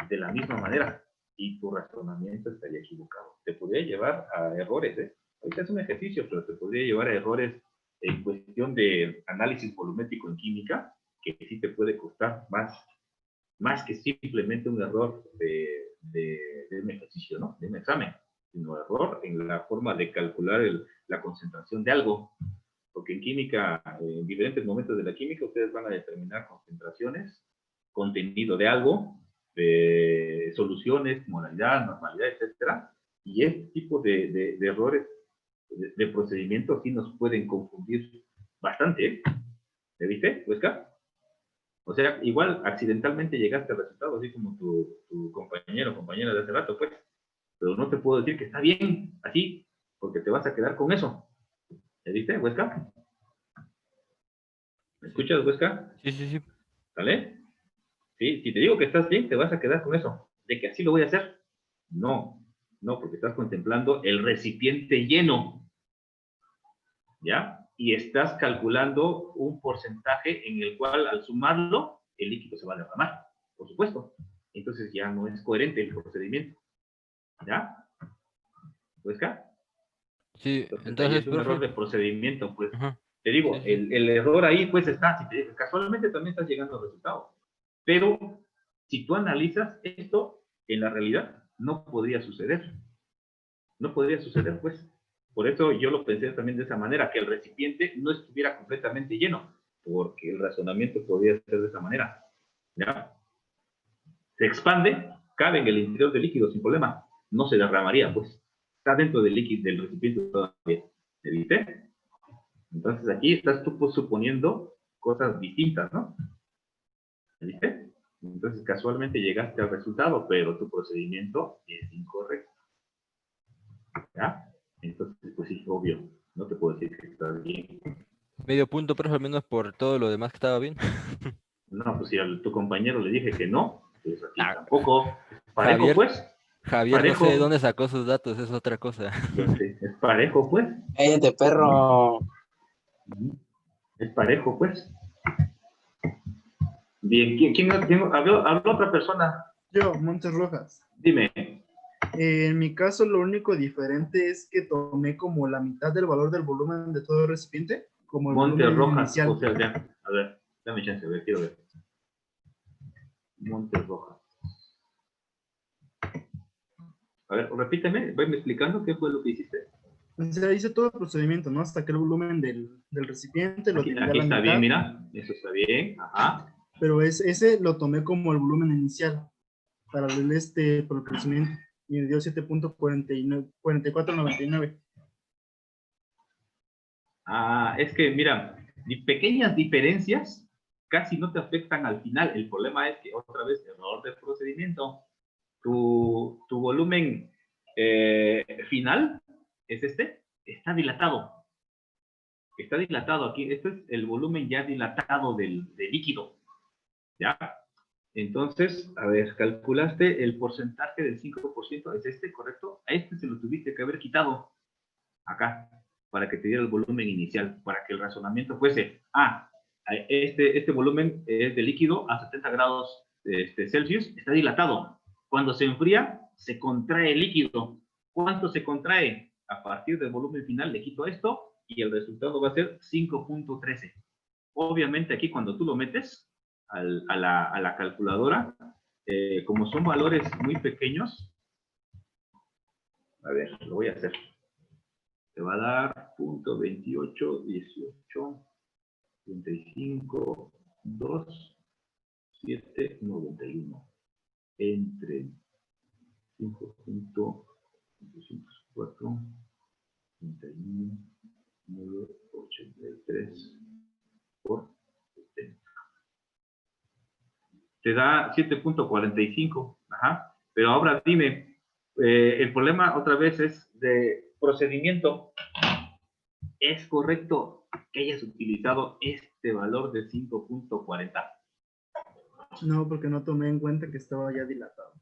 de la misma manera. Y tu razonamiento estaría equivocado. Te podría llevar a errores, ¿eh? Ahorita es un ejercicio, pero te podría llevar a errores en cuestión de análisis volumétrico en química, que sí te puede costar más que simplemente un error de un ejercicio, ¿no? De un examen, sino error en la forma de calcular la concentración de algo. Porque en química, en diferentes momentos de la química, ustedes van a determinar concentraciones, contenido de algo, de soluciones, modalidad, normalidad, etcétera. Y este tipo de errores de procedimiento sí nos pueden confundir bastante, ¿eh? ¿Me viste, Huesca? O sea, igual accidentalmente llegaste al resultado, así como tu compañero o compañera de hace rato, pues. Pero no te puedo decir que está bien, así, porque te vas a quedar con eso. ¿Me viste, Huesca? ¿Me escuchas, Huesca? Sí, sí, sí. ¿Vale? Sí, si te digo que estás bien, te vas a quedar con eso. ¿De que así lo voy a hacer? No, porque estás contemplando el recipiente lleno, ¿ya? Y estás calculando un porcentaje en el cual al sumarlo, el líquido se va a derramar, por supuesto. Entonces ya no es coherente el procedimiento, ¿ya? ¿Huesca? Sí, Entonces ahí es un profe. error de procedimiento, pues. Ajá. Te digo, Sí, sí. el error ahí pues está, casualmente también estás llegando al resultado. Pero si tú analizas esto, en la realidad no podría suceder. No podría suceder, pues. Por eso yo lo pensé también de esa manera, que el recipiente no estuviera completamente lleno, porque el razonamiento podría ser de esa manera. ¿Ya? Se expande, cabe en el interior del líquido sin problema, no se derramaría, pues. Está dentro del líquido, del recipiente todavía. ¿Me viste? Entonces aquí estás tú pues, suponiendo cosas distintas, ¿no? ¿Me viste? Entonces casualmente llegaste al resultado, pero tu procedimiento es incorrecto. ¿Ya? Entonces, pues sí, obvio, no te puedo decir que estás bien. Medio punto, profe, al menos por todo lo demás que estaba bien. No, pues si a tu compañero le dije que no, pues aquí tampoco. Parejo, Javier, pues. Javier Parejo. no sé de dónde sacó sus datos, es otra cosa. Es parejo, pues. Cállate, perro. Es parejo, pues. Bien, ¿quién habló otra persona? Yo, Montes Rojas. Dime. En mi caso, lo único diferente es que tomé como la mitad del valor del volumen de todo el recipiente, como el Montes volumen Rojas, inicial. o sea, ya. A ver, dame chance, a ver, quiero ver. Montes Rojas. A ver, repíteme, venme explicando qué fue lo que hiciste. O sea, hice todo el procedimiento, ¿no? Hasta que el volumen del recipiente lo Aquí, dividí a aquí la está mitad, bien, mira, eso está bien, ajá. pero ese lo tomé como el volumen inicial para por el crecimiento y me dio 7.4499. Ah, es que, mira, pequeñas diferencias casi no te afectan al final. El problema es que, otra vez, error del procedimiento. Tu volumen final es está dilatado. Está dilatado aquí. Este es el volumen ya dilatado del líquido. ¿Ya? Entonces, a ver, calculaste el porcentaje del 5%, ¿es correcto? A este se lo tuviste que haber quitado acá, para que te diera el volumen inicial, para que el razonamiento fuese, este volumen es de líquido a 70 grados Celsius, está dilatado. Cuando se enfría, se contrae el líquido. ¿Cuánto se contrae? A partir del volumen final le quito esto y el resultado va a ser 5.13. Obviamente aquí cuando tú lo metes a la calculadora, como son valores muy pequeños, a ver, lo voy a hacer. Te va a dar punto 28, 18, 35, 2, 7, 91. Entre 5.204, 31, 9, 83 por 70. Te da 7.45. Ajá. Pero ahora dime, el problema otra vez es de procedimiento. ¿Es correcto que hayas utilizado este valor de 5.40? No, porque no tomé en cuenta que estaba ya dilatado.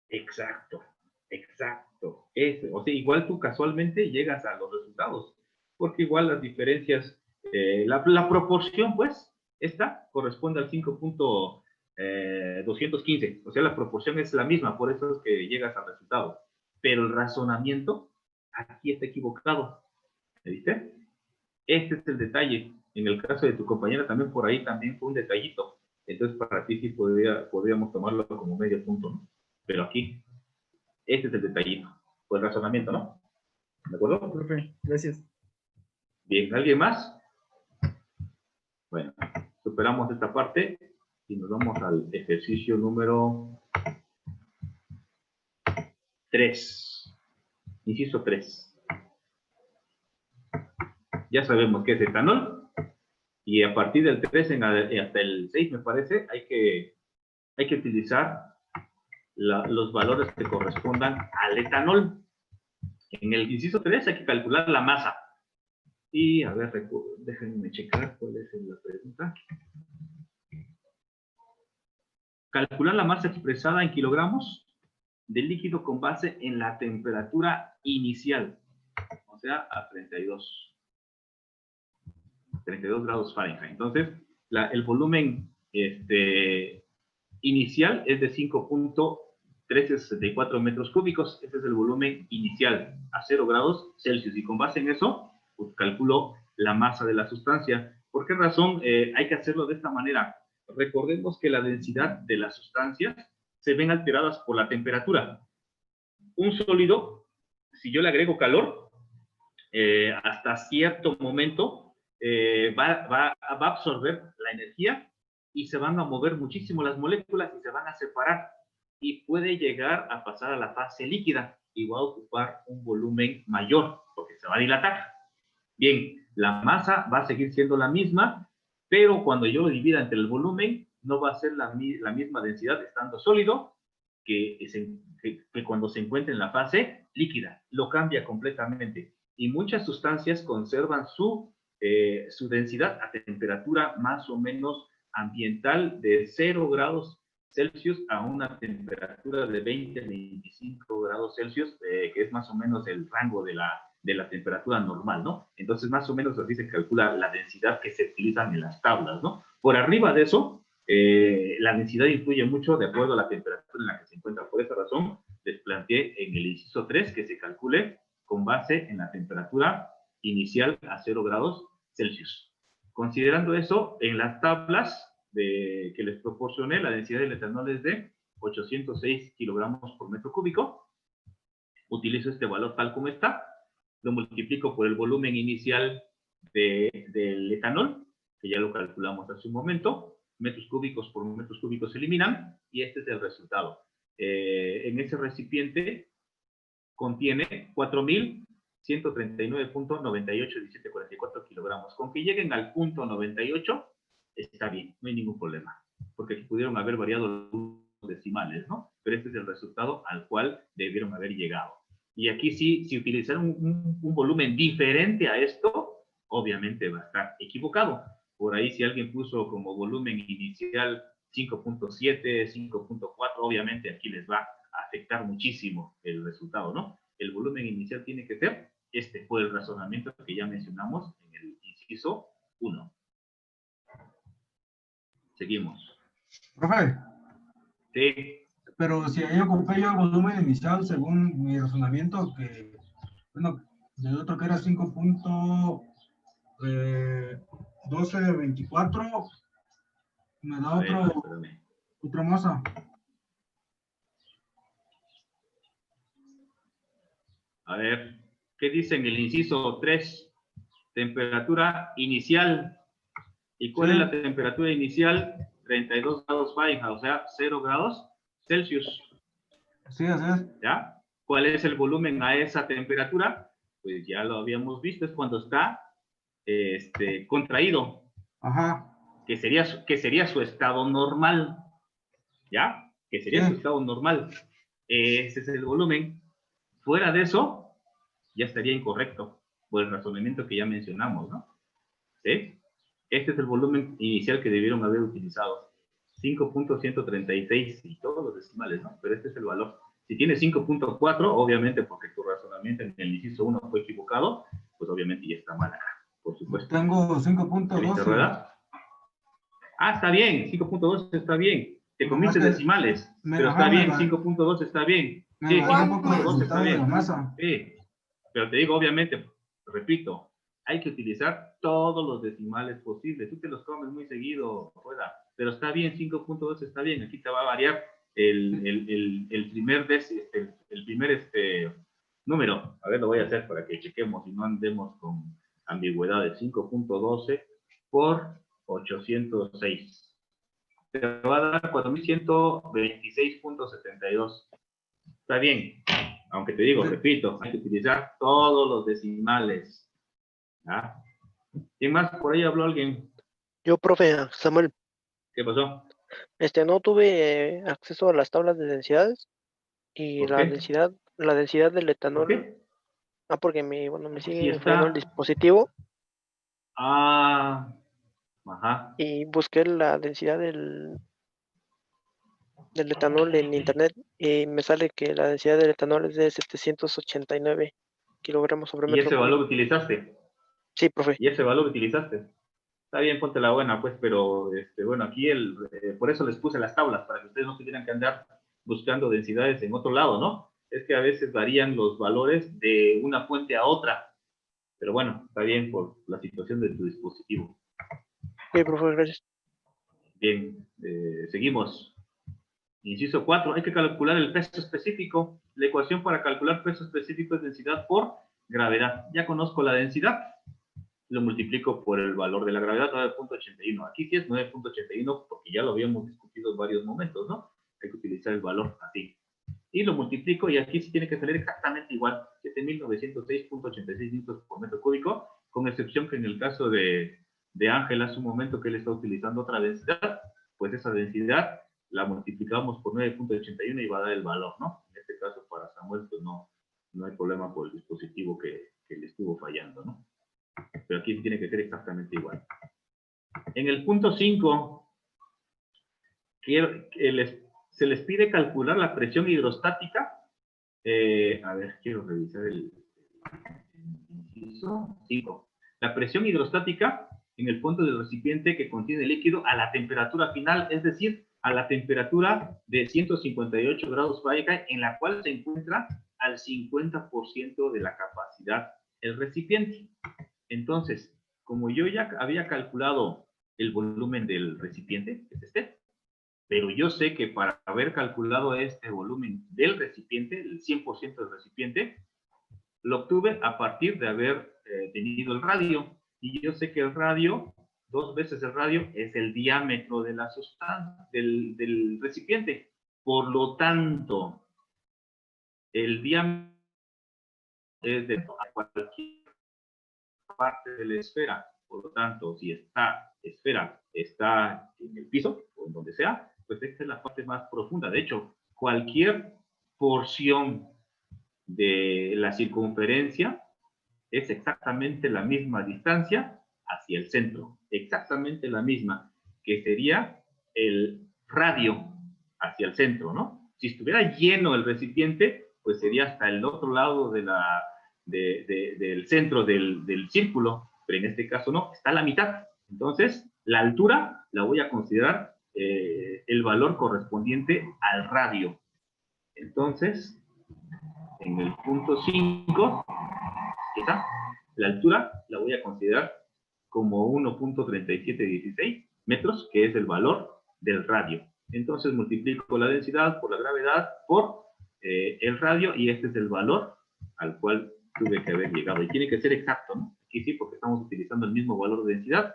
Exacto, exacto. O sea, igual tú casualmente llegas a los resultados, porque igual las diferencias, la proporción, pues, esta corresponde al 5.215. O sea, la proporción es la misma, por eso es que llegas al resultado. Pero el razonamiento aquí está equivocado. ¿Me viste? Este es el detalle. En el caso de tu compañera también por ahí también fue un detallito. Entonces para ti sí podríamos tomarlo como medio punto, ¿no? Pero aquí, este es el detallito. O el razonamiento, ¿no? ¿De acuerdo? Profe, gracias. Bien, ¿alguien más? Bueno, superamos esta parte y nos vamos al ejercicio número 3. Inciso 3. Ya sabemos qué es etanol. Y a partir del 3 hasta el 6, me parece, hay que utilizar los valores que correspondan al etanol. En el inciso 3 hay que calcular la masa. Y, a ver, déjenme checar cuál es la pregunta. Calcular la masa expresada en kilogramos de líquido con base en la temperatura inicial. O sea, a 32 grados Fahrenheit. Entonces, el volumen inicial es de 5.1364 metros cúbicos. Ese es el volumen inicial a 0 grados Celsius. Y con base en eso, pues, calculo la masa de la sustancia. ¿Por qué razón hay que hacerlo de esta manera? Recordemos que la densidad de las sustancias se ven alteradas por la temperatura. Un sólido, si yo le agrego calor, hasta cierto momento va a absorber la energía y se van a mover muchísimo las moléculas y se van a separar y puede llegar a pasar a la fase líquida y va a ocupar un volumen mayor porque se va a dilatar. Bien, la masa va a seguir siendo la misma, pero cuando yo lo divida entre el volumen no va a ser la misma densidad estando sólido que cuando se encuentra en la fase líquida. Lo cambia completamente y muchas sustancias conservan su densidad a temperatura más o menos ambiental de 0 grados Celsius a una temperatura de 20-25 grados Celsius, que es más o menos el rango de la temperatura normal, ¿no? Entonces, más o menos así se calcula la densidad que se utilizan en las tablas, ¿no? Por arriba de eso, la densidad influye mucho de acuerdo a la temperatura en la que se encuentra. Por esa razón, les planteé en el inciso 3 que se calcule con base en la temperatura inicial a 0 grados Celsius. Considerando eso, en las tablas que les proporcioné, la densidad del etanol es de 806 kilogramos por metro cúbico. utilizo este valor tal como está, lo multiplico por el volumen inicial del etanol, que ya lo calculamos hace un momento, metros cúbicos por metros cúbicos se eliminan, y este es el resultado. En ese recipiente contiene 4.139.981744 kilogramos. Con que lleguen al punto 98, está bien, no hay ningún problema, porque pudieron haber variado los decimales, ¿no? Pero este es el resultado al cual debieron haber llegado. Y aquí sí, si utilizaron un volumen diferente a esto, obviamente va a estar equivocado. Por ahí si alguien puso como volumen inicial 5.7, 5.4, obviamente aquí les va a afectar muchísimo el resultado, ¿no? El volumen inicial tiene que ser este, por el razonamiento que ya mencionamos en el inciso 1. Seguimos. Profe, Sí. pero si ahí ocupé yo el volumen inicial según mi razonamiento, que, bueno, del otro que era 5.1224, me da otra masa. A ver, ¿qué dice en el inciso 3? Temperatura inicial. ¿Y cuál es la temperatura inicial? 32 grados Fahrenheit, o sea, 0 grados Celsius. Sí, así es. ¿Ya? ¿Cuál es el volumen a esa temperatura? Pues ya lo habíamos visto, es cuando está contraído. Ajá. Que sería su estado normal. ¿Ya? Que sería su estado normal. Ese es el volumen. Fuera de eso, ya estaría incorrecto, por el razonamiento que ya mencionamos, ¿no? ¿Sí? Este es el volumen inicial que debieron haber utilizado. 5.136 y todos los decimales, ¿no? Pero este es el valor. Si tiene 5.4, obviamente porque tu razonamiento en el inciso 1 fue equivocado, pues obviamente ya está mal acá, por supuesto. Tengo 5.12. Ah, está bien, 5.2 está bien. Te comiste decimales, pero está bien, 5.2 está bien. Sí, 5.2 está bien. Sí, pero te digo, obviamente, repito, hay que utilizar todos los decimales posibles. Tú te los comes muy seguido, Rueda, pero está bien, 5.2 está bien. Aquí te va a variar el primer número. A ver, lo voy a hacer para que chequemos y no andemos con ambigüedades. 5.12 por 806. Te va a dar 4.126.72. Está bien, aunque te digo, repito, hay que utilizar todos los decimales. ¿Ah? ¿Quién más? Por ahí habló alguien. Yo, profe, Samuel. ¿Qué pasó? No tuve acceso a las tablas de densidades y ¿Por la qué? densidad del etanol. ¿Por qué? Porque me sigue está. fallando el dispositivo. Ajá. Y busqué la densidad del etanol en internet y me sale que la densidad del etanol es de 789 kilogramos sobre ¿Y metro ese cúbico. valor utilizaste? Sí, profe. ¿Y ese valor utilizaste? Está bien, ponte la buena, pues, pero bueno, aquí por eso les puse las tablas, para que ustedes no tuvieran que andar buscando densidades en otro lado, ¿no? Es que a veces varían los valores de una fuente a otra. Pero bueno, está bien por la situación de tu dispositivo. Sí, profe, gracias. Bien, seguimos. Inciso 4, hay que calcular el peso específico. La ecuación para calcular peso específico es densidad por gravedad. Ya conozco la densidad, lo multiplico por el valor de la gravedad, 9.81. Aquí sí es 9.81 porque ya lo habíamos discutido en varios momentos, ¿no? Hay que utilizar el valor así. Y lo multiplico y aquí sí tiene que salir exactamente igual, 7.906.86 litros por metro cúbico, con excepción que en el caso de Ángel hace un momento que él está utilizando otra densidad, pues esa densidad la multiplicamos por 9.81 y va a dar el valor, ¿no? En este caso para Samuel pues no hay problema por el dispositivo que le estuvo fallando, ¿no? Pero aquí tiene que ser exactamente igual. En el punto 5, se les pide calcular la presión hidrostática. A ver, quiero revisar el inciso 5. La presión hidrostática en el fondo del recipiente que contiene el líquido a la temperatura final, es decir, a la temperatura de 158 grados Fahrenheit, en la cual se encuentra al 50% de la capacidad el recipiente. Entonces, como yo ya había calculado el volumen del recipiente, que es este, Pero yo sé que para haber calculado este volumen del recipiente, el 100% del recipiente, lo obtuve a partir de haber tenido el radio. Y yo sé que el radio, 2 veces el radio, es el diámetro de la sustancia, del recipiente. Por lo tanto, el diámetro es de cualquier parte de la esfera. Por lo tanto, si esta esfera está en el piso, o en donde sea, pues esta es la parte más profunda. De hecho, cualquier porción de la circunferencia es exactamente la misma distancia hacia el centro. Exactamente la misma, que sería el radio hacia el centro, ¿no? Si estuviera lleno el recipiente, pues sería hasta el otro lado de del centro del círculo, pero en este caso no, está a la mitad. Entonces, la altura la voy a considerar el valor correspondiente al radio. Entonces, en el punto 5, ¿está? La altura la voy a considerar como 1.3716 metros, que es el valor del radio. Entonces multiplico la densidad por la gravedad por el radio, y este es el valor al cual tuve que haber llegado. Y tiene que ser exacto, ¿no? Aquí sí, porque estamos utilizando el mismo valor de densidad,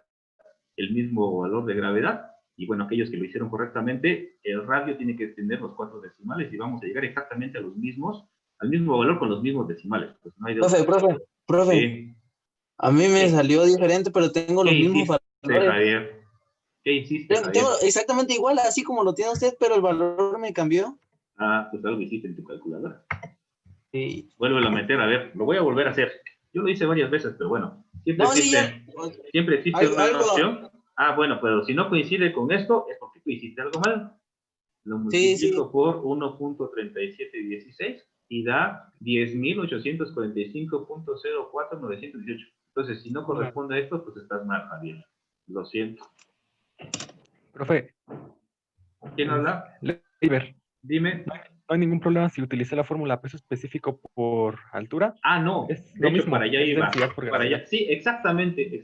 el mismo valor de gravedad, y bueno, aquellos que lo hicieron correctamente, el radio tiene que tener los 4 decimales y vamos a llegar exactamente a los mismos, al mismo valor con los mismos decimales. Pues no hay Profe. A mí me salió diferente, pero tengo los mismos valores. Javier? ¿Qué hiciste, Javier? Tengo exactamente igual, así como lo tiene usted, pero el valor me cambió. Ah, pues algo hiciste en tu calculadora. Sí. Vuélvelo a meter, a ver, lo voy a volver a hacer. Yo lo hice varias veces, pero bueno, siempre existe una opción. Ah, bueno, pero si no coincide con esto, es porque tú hiciste algo mal. Lo multiplico por 1.3716 y da 10.845.04918. Entonces, si no corresponde a esto, pues estás mal, Javier. Lo siento. Profe. ¿Quién habla? Leiber. Dime. No hay ningún problema si utilicé la fórmula peso específico por altura. Ah, no. Es de lo hecho, mismo. para allá iba. Para allá. Sí, exactamente,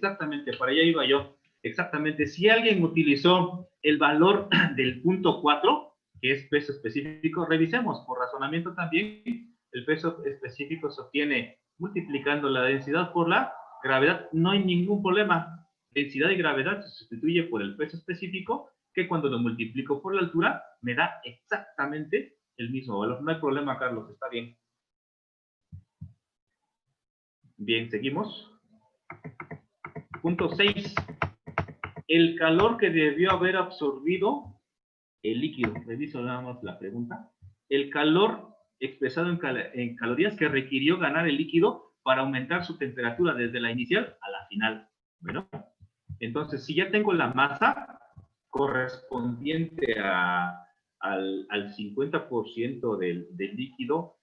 para allá iba yo. Exactamente. Si alguien utilizó el valor del punto 4, que es peso específico, revisemos. Por razonamiento también, el peso específico se obtiene multiplicando la densidad por la gravedad. No hay ningún problema. Densidad y gravedad se sustituye por el peso específico, que cuando lo multiplico por la altura, me da exactamente el mismo valor. No hay problema, Carlos, está bien. Bien, seguimos. Punto 6. El calor que debió haber absorbido el líquido. Reviso nada más la pregunta. El calor expresado en calorías que requirió ganar el líquido para aumentar su temperatura desde la inicial a la final. Bueno, entonces si ya tengo la masa correspondiente al 50% del líquido,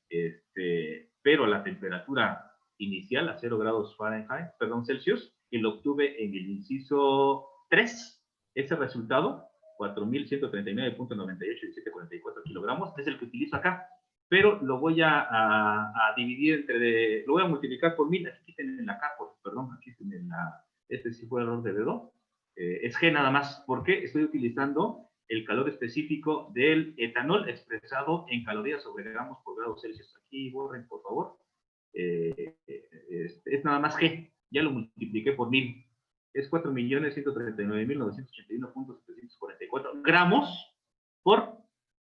pero la temperatura inicial a 0 grados Fahrenheit, perdón, Celsius, que lo obtuve en el inciso 3, ese resultado, 4.139.981744 kilogramos, es el que utilizo acá, pero lo voy a dividir lo voy a multiplicar por 1000, aquí tienen acá, perdón, aquí tienen este sí fue error de dedo, es G nada más, porque estoy utilizando el calor específico del etanol expresado en calorías sobre gramos por grado Celsius. Aquí borren, por favor. Es nada más G, ya lo multipliqué por 1000. Es 4.139.981.744 gramos por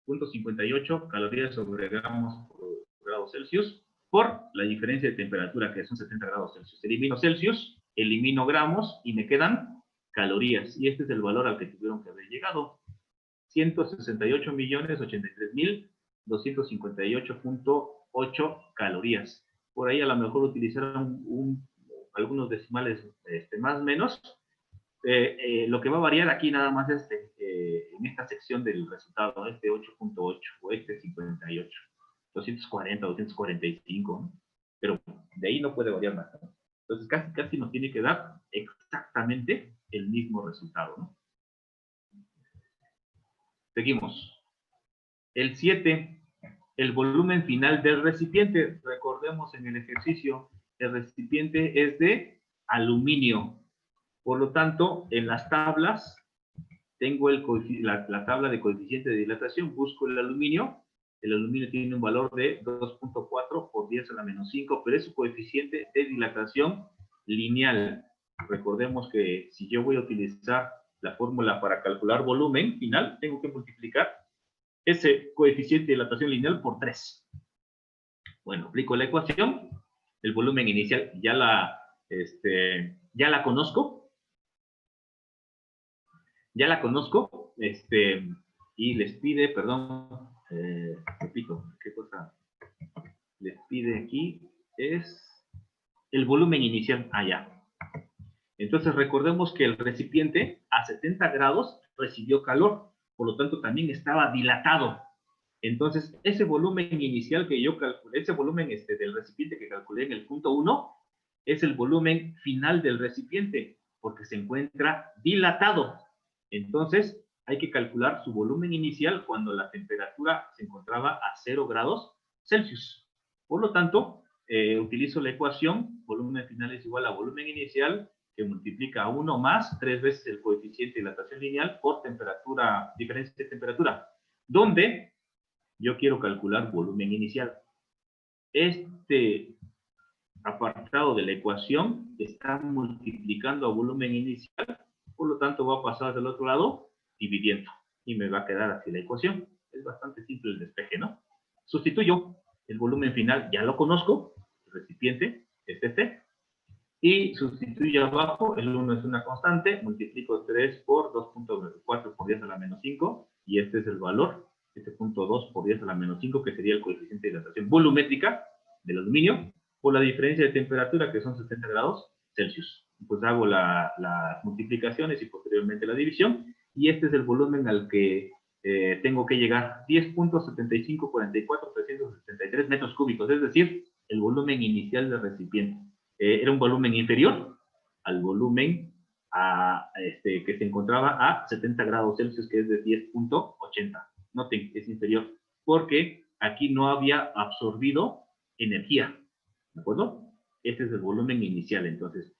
0.58 calorías sobre gramos por grado Celsius por la diferencia de temperatura, que son 70 grados Celsius. Elimino Celsius, elimino gramos y me quedan calorías. Y este es el valor al que tuvieron que haber llegado. 168.833.258.8 calorías. Por ahí a lo mejor utilizaron algunos decimales más o menos. Lo que va a variar aquí nada más es en esta sección del resultado, este 8.8 o este 58, 240, 245, ¿no? Pero de ahí no puede variar más, ¿no? Entonces casi nos tiene que dar exactamente el mismo resultado, ¿no? Seguimos. El 7, el volumen final del recipiente. Recordemos en el ejercicio, el recipiente es de aluminio. Por lo tanto, en las tablas tengo la tabla de coeficiente de dilatación, busco el aluminio tiene un valor de 2.4 por 10 a la menos 5, pero es su coeficiente de dilatación lineal. Recordemos que si yo voy a utilizar la fórmula para calcular volumen final, tengo que multiplicar ese coeficiente de dilatación lineal por 3. Bueno, aplico la ecuación, el volumen inicial ya la conozco, y les pide, perdón, repito, ¿qué cosa les pide aquí? Es el volumen inicial, ya. Entonces recordemos que el recipiente a 70 grados recibió calor, por lo tanto también estaba dilatado. Entonces ese volumen inicial que yo calculé, ese volumen del recipiente que calculé en el punto 1, es el volumen final del recipiente, porque se encuentra dilatado. Entonces hay que calcular su volumen inicial cuando la temperatura se encontraba a 0 grados Celsius. Por lo tanto, utilizo la ecuación, volumen final es igual a volumen inicial, que multiplica a 1 más 3 veces el coeficiente de dilatación lineal por temperatura, diferencia de temperatura, donde yo quiero calcular volumen inicial. Este apartado de la ecuación está multiplicando a volumen inicial, por lo tanto va a pasar del otro lado dividiendo, y me va a quedar así la ecuación. Es bastante simple el despeje, ¿no? Sustituyo el volumen final, ya lo conozco, el recipiente es este, y sustituyo abajo, el 1 es una constante, multiplico 3 por 2.4 por 10 a la menos 5, y este es el valor, 7.2 por 10 a la menos 5, que sería el coeficiente de dilatación volumétrica del aluminio, por la diferencia de temperatura, que son 70 grados Celsius. Pues hago las multiplicaciones y posteriormente la división, y este es el volumen al que tengo que llegar, 10.7544.373 metros cúbicos, es decir, el volumen inicial del recipiente. Era un volumen inferior al volumen que se encontraba a 70 grados Celsius, que es de 10.80. Noten, es inferior, porque aquí no había absorbido energía, ¿de acuerdo? Este es el volumen inicial, entonces.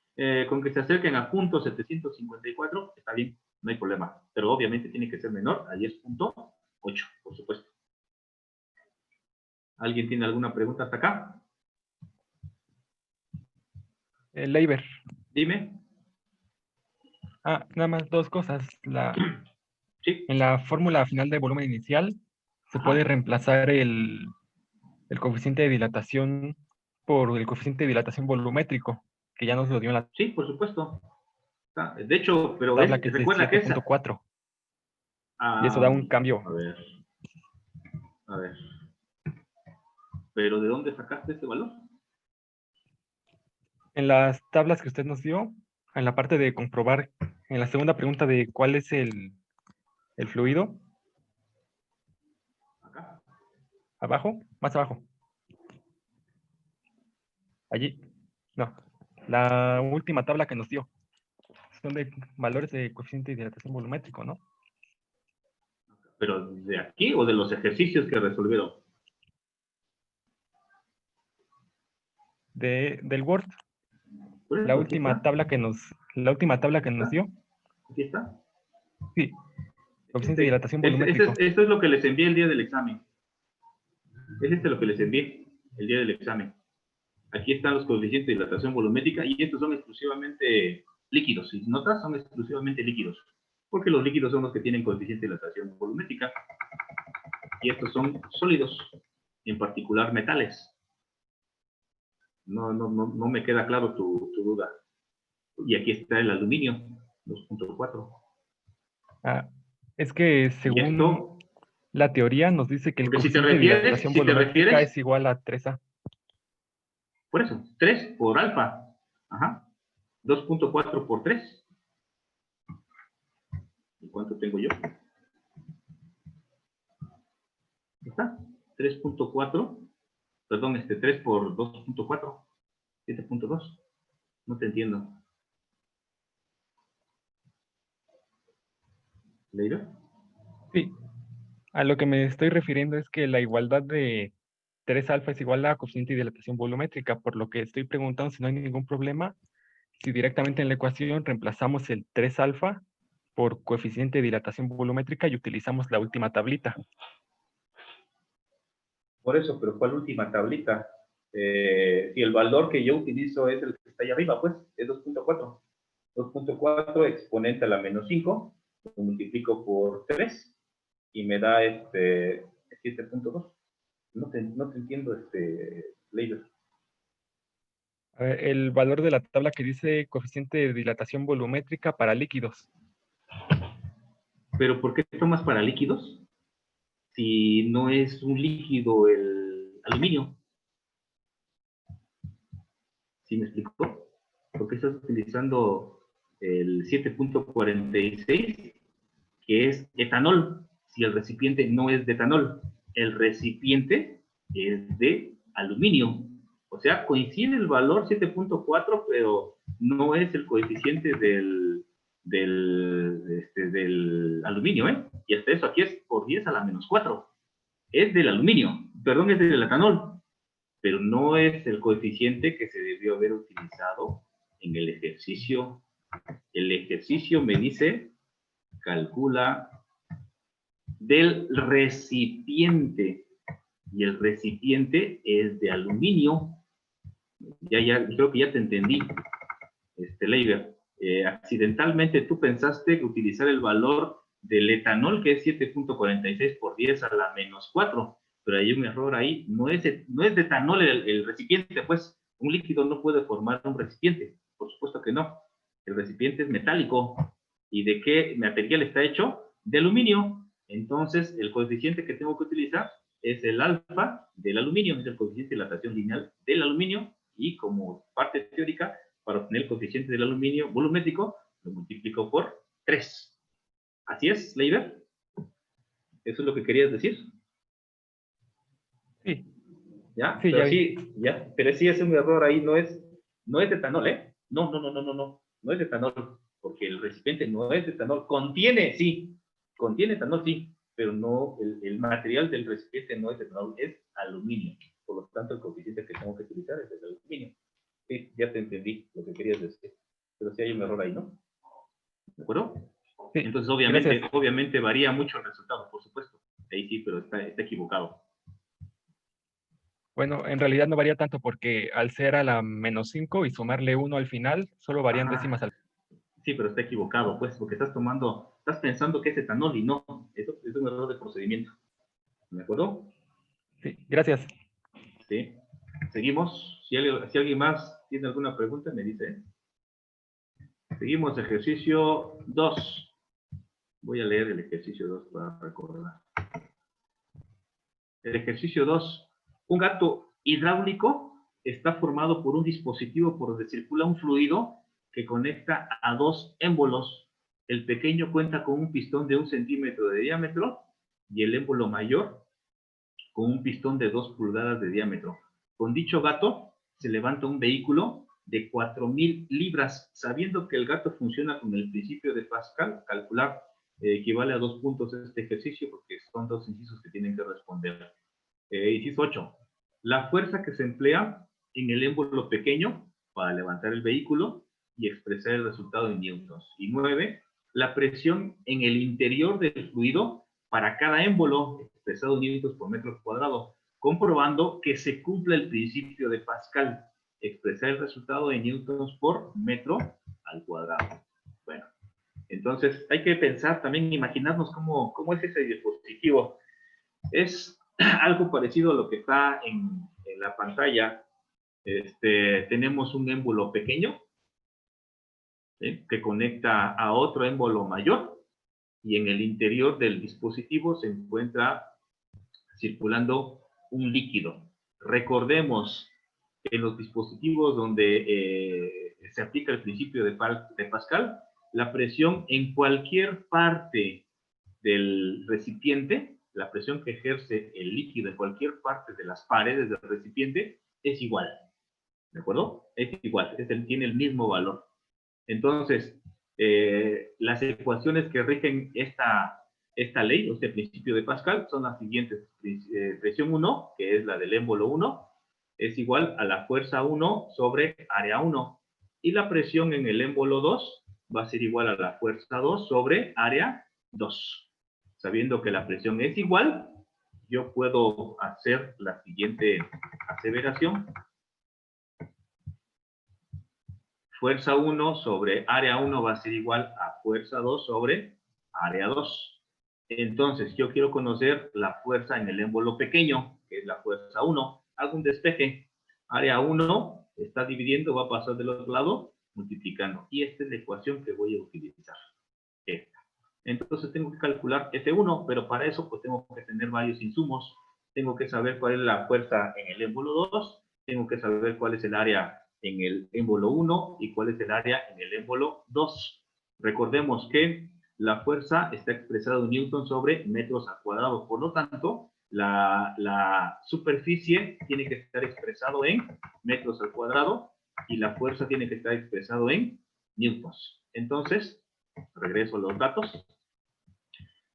Con que se acerquen a punto 754, está bien, no hay problema. Pero obviamente tiene que ser menor a 10.8, por supuesto. ¿Alguien tiene alguna pregunta hasta acá? Leiber. Dime. Nada más dos cosas. Sí. En la fórmula final de volumen inicial se puede reemplazar el coeficiente de dilatación por el coeficiente de dilatación volumétrico, que ya nos lo dio en la... Sí, por supuesto. De hecho, pero tabla que es de recuerda que esa... 7.4. Y eso da un cambio. A ver. ¿Pero de dónde sacaste ese valor? En las tablas que usted nos dio, en la parte de comprobar, en la segunda pregunta de cuál es el fluido. Acá. ¿Abajo? Más abajo. Allí. No. La última tabla que nos dio. Son de valores de coeficiente de dilatación volumétrico, ¿no? ¿Pero de aquí o de los ejercicios que resolvieron? Del Word. La última tabla que nos dio. Aquí está. Sí. Coeficiente de dilatación volumétrico. Esto es lo que les envié el día del examen. Es lo que les envié el día del examen. Aquí están los coeficientes de dilatación volumétrica y estos son exclusivamente líquidos. Si notas, son exclusivamente líquidos. Porque los líquidos son los que tienen coeficiente de dilatación volumétrica. Y estos son sólidos, en particular metales. No me queda claro tu duda. Y aquí está el aluminio, 2.4. Es que según la teoría nos dice que el coeficiente de dilatación volumétrica es igual a 3A. Por eso, 3 por alfa. Ajá. 2.4 por 3. ¿Y cuánto tengo yo? ¿Está? 3.4. Perdón, 3 por 2.4. 7.2. No te entiendo. ¿Leído? Sí. A lo que me estoy refiriendo es que la igualdad de 3 alfa es igual a coeficiente de dilatación volumétrica, por lo que estoy preguntando si no hay ningún problema, si directamente en la ecuación reemplazamos el 3 alfa por coeficiente de dilatación volumétrica y utilizamos la última tablita. Por eso, pero ¿cuál última tablita? Si el valor que yo utilizo es el que está ahí arriba, pues, es 2.4. 2.4 exponente a la menos 5, lo multiplico por 3 y me da 7.2. No te entiendo, Leiber. A ver, el valor de la tabla que dice coeficiente de dilatación volumétrica para líquidos. ¿Pero por qué tomas para líquidos? Si no es un líquido el aluminio. ¿Sí me explicó? ¿Por qué estás utilizando el 7.46, que es etanol, si el recipiente no es de etanol? El recipiente es de aluminio. O sea, coincide el valor 7.4, pero no es el coeficiente del aluminio, ¿eh? Y hasta eso aquí es por 10 a la menos 4. Es del aluminio, perdón, es del etanol, pero no es el coeficiente que se debió haber utilizado en el ejercicio. El ejercicio me dice, calcula del recipiente, y el recipiente es de aluminio. Ya, creo que ya te entendí, Leiber. Accidentalmente tú pensaste que utilizar el valor del etanol, que es 7.46 por 10 a la menos 4, pero hay un error ahí. No es de etanol el recipiente, pues un líquido no puede formar un recipiente, por supuesto que no. El recipiente es metálico. ¿Y de qué material está hecho? De aluminio. Entonces el coeficiente que tengo que utilizar es el alfa del aluminio, es el coeficiente de dilatación lineal del aluminio, y como parte teórica, para obtener el coeficiente del aluminio volumétrico, lo multiplico por 3. ¿Así es, Leiber? ¿Eso es lo que querías decir? Sí. ¿Ya? Sí, pero ya vi. sí, ya, pero sí es un error ahí, no es de etanol, ¿eh? No es de etanol, porque el recipiente no es de etanol. Contiene etanol, sí, pero no, el material del recipiente no es etanol, es aluminio. Por lo tanto, el coeficiente que tengo que utilizar es el aluminio. Sí, ya te entendí lo que querías decir. Pero sí hay un error ahí, ¿no? ¿De acuerdo? Sí, entonces, gracias. obviamente varía mucho el resultado, por supuesto. Ahí sí, pero está equivocado. Bueno, en realidad no varía tanto porque al ser a la menos 5 y sumarle 1 al final, solo varían décimas al Sí, pero está equivocado, pues, porque estás pensando que es etanol y no. Eso es un error de procedimiento. ¿De acuerdo? Sí, gracias. Sí. Seguimos. Si alguien más tiene alguna pregunta, me dice. Seguimos, ejercicio 2. Voy a leer el ejercicio 2 para recordar. El ejercicio 2. Un gato hidráulico está formado por un dispositivo por donde circula un fluido que conecta a dos émbolos. El pequeño cuenta con un pistón de 1 centímetro de diámetro y el émbolo mayor con un pistón de 2 pulgadas de diámetro. Con dicho gato se levanta un vehículo de 4.000 libras. Sabiendo que el gato funciona con el principio de Pascal, calcular equivale a 2 puntos este ejercicio porque son 2 incisos que tienen que responder. Inciso 8. La fuerza que se emplea en el émbolo pequeño para levantar el vehículo y expresar el resultado en newtons. Y 9. La presión en el interior del fluido para cada émbolo expresado en newtons por metro cuadrado, comprobando que se cumple el principio de Pascal, expresar el resultado en newtons por metro al cuadrado. Bueno, entonces hay que pensar también, imaginarnos cómo es ese dispositivo. Es algo parecido a lo que está en la pantalla. Tenemos un émbolo pequeño, ¿sí?, que conecta a otro émbolo mayor, y en el interior del dispositivo se encuentra circulando un líquido. Recordemos que en los dispositivos donde se aplica el principio de Pascal, la presión en cualquier parte del recipiente, la presión que ejerce el líquido en cualquier parte de las paredes del recipiente es igual. ¿De acuerdo? Es igual, tiene el mismo valor. Entonces, las ecuaciones que rigen esta ley, o este principio de Pascal, son las siguientes. Presión 1, que es la del émbolo 1, es igual a la fuerza 1 sobre área 1. Y la presión en el émbolo 2 va a ser igual a la fuerza 2 sobre área 2. Sabiendo que la presión es igual, yo puedo hacer la siguiente aseveración. Fuerza 1 sobre área 1 va a ser igual a fuerza 2 sobre área 2. Entonces, yo quiero conocer la fuerza en el émbolo pequeño, que es la fuerza 1. Hago un despeje. Área 1 está dividiendo, va a pasar del otro lado, multiplicando. Y esta es la ecuación que voy a utilizar. Esta. Entonces, tengo que calcular F1, pero para eso pues tengo que tener varios insumos. Tengo que saber cuál es la fuerza en el émbolo 2. Tengo que saber cuál es el área en el émbolo 1 y cuál es el área en el émbolo 2. Recordemos que la fuerza está expresada en newton sobre metros al cuadrado. Por lo tanto, la superficie tiene que estar expresado en metros al cuadrado y la fuerza tiene que estar expresado en newtons. Entonces, regreso a los datos.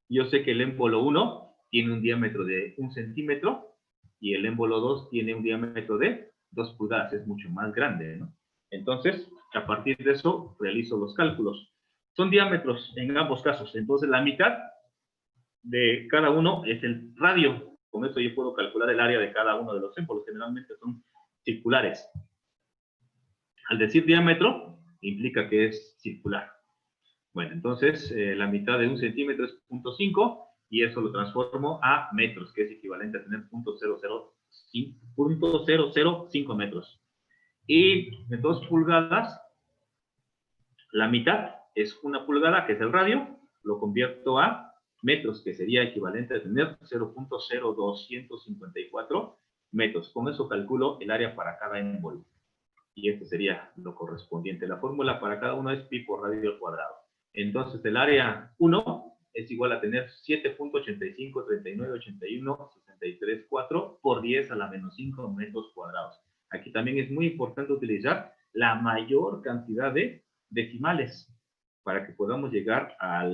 Yo sé que el émbolo 1 tiene un diámetro de 1 centímetro y el émbolo 2 tiene un diámetro de 2 pulgadas, es mucho más grande, ¿no? Entonces, a partir de eso, realizo los cálculos. Son diámetros en ambos casos, entonces la mitad de cada uno es el radio. Con eso yo puedo calcular el área de cada uno de los émbolos, generalmente son circulares. Al decir diámetro, implica que es circular. Bueno, entonces la mitad de 1 centímetro es 0.5 y eso lo transformo a metros, que es equivalente a tener 0.005 metros. Y de 2 pulgadas, la mitad es 1 pulgada, que es el radio, lo convierto a metros, que sería equivalente a tener 0.0254 metros. Con eso calculo el área para cada émbolo. Y este sería lo correspondiente. La fórmula para cada uno es pi por radio al cuadrado. Entonces, el área 1 es igual a tener 7.85, 39, 81, 63, 4 por 10 a la menos 5 metros cuadrados. Aquí también es muy importante utilizar la mayor cantidad de decimales para que podamos llegar a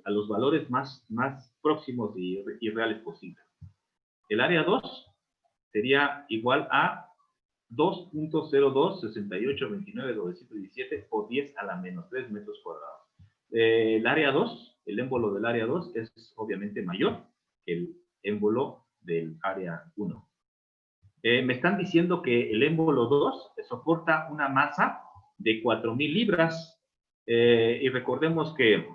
los valores más próximos y reales posibles. El área 2 sería igual a 2.026829.917 por 10 a la menos 3 metros cuadrados. El área 2, el émbolo del área 2 es obviamente mayor que el émbolo del área 1. Me están diciendo que el émbolo 2 soporta una masa de 4.000 libras. Y recordemos que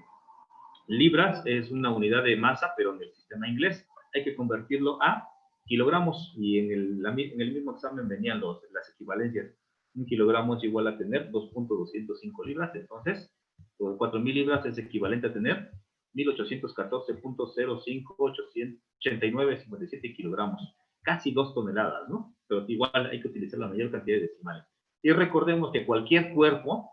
libras es una unidad de masa, pero en el sistema inglés hay que convertirlo a kilogramos, y en el mismo examen venían las equivalencias. 1 kilogramo es igual a tener 2.205 libras, entonces 4.000 libras es equivalente a tener 1.814.005.8957 kilogramos, casi 2 toneladas, ¿no? Pero igual hay que utilizar la mayor cantidad de decimales. Y recordemos que cualquier cuerpo,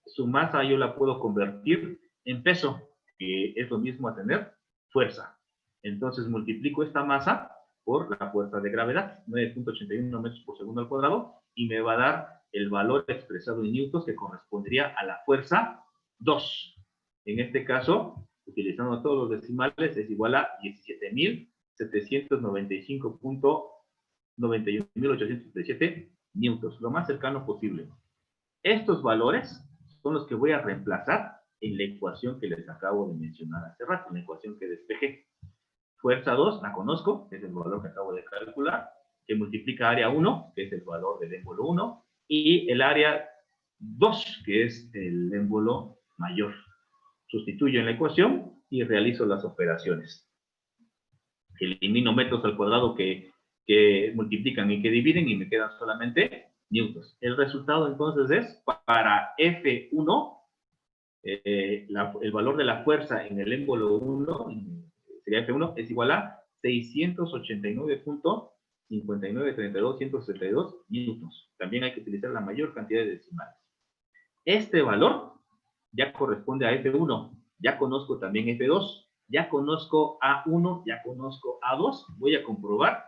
su masa yo la puedo convertir en peso, que es lo mismo a tener fuerza. Entonces multiplico esta masa por la fuerza de gravedad, 9.81 metros por segundo al cuadrado, y me va a dar el valor expresado en newtons que correspondería a la fuerza 2. En este caso, utilizando todos los decimales, es igual a 17.795.91.837 newtons, lo más cercano posible. Estos valores son los que voy a reemplazar en la ecuación que les acabo de mencionar hace rato, la ecuación que despejé. Fuerza 2 la conozco, es el valor que acabo de calcular, que multiplica área 1, que es el valor del émbolo 1, y el área 2, que es el émbolo mayor. Sustituyo en la ecuación y realizo las operaciones. Elimino metros al cuadrado que multiplican y que dividen y me quedan solamente newtons. El resultado entonces es, para F1, el valor de la fuerza en el émbolo 1, sería F1, es igual a 689.5932.162 newtons. También hay que utilizar la mayor cantidad de decimales. Este valor ya corresponde a F1. Ya conozco también F2. Ya conozco A1, ya conozco A2. Voy a comprobar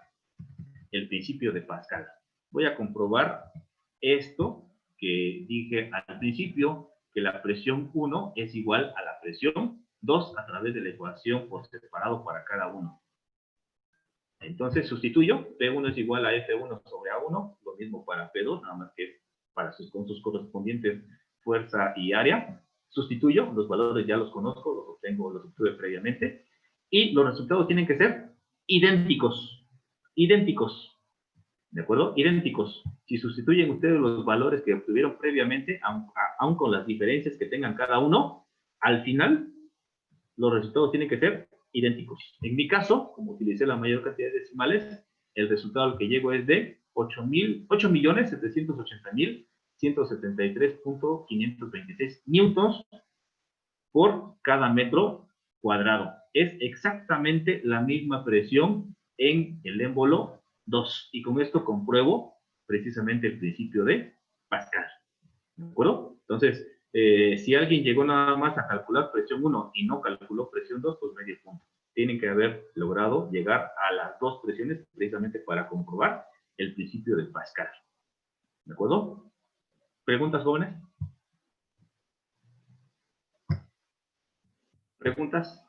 el principio de Pascal. Voy a comprobar esto que dije al principio, que la presión 1 es igual a la presión 2 a través de la ecuación por separado para cada uno. Entonces sustituyo, P1 es igual a F1 sobre A1, lo mismo para P2, nada más que con sus correspondientes fuerza y área. Sustituyo, los valores ya los conozco, los obtengo, los obtuve previamente. Y los resultados tienen que ser idénticos. Idénticos. ¿De acuerdo? Idénticos. Si sustituyen ustedes los valores que obtuvieron previamente, aun con las diferencias que tengan cada uno, al final los resultados tienen que ser idénticos. En mi caso, como utilicé la mayor cantidad de decimales, el resultado al que llego es de 8.780.173.526 newtons por cada metro cuadrado. Es exactamente la misma presión en el émbolo 2. Y con esto compruebo precisamente el principio de Pascal. ¿De acuerdo? Entonces, si alguien llegó nada más a calcular presión 1 y no calculó presión 2, pues medio punto. Tienen que haber logrado llegar a las dos presiones precisamente para comprobar el principio de Pascal. ¿De acuerdo? ¿Preguntas, jóvenes? ¿Preguntas?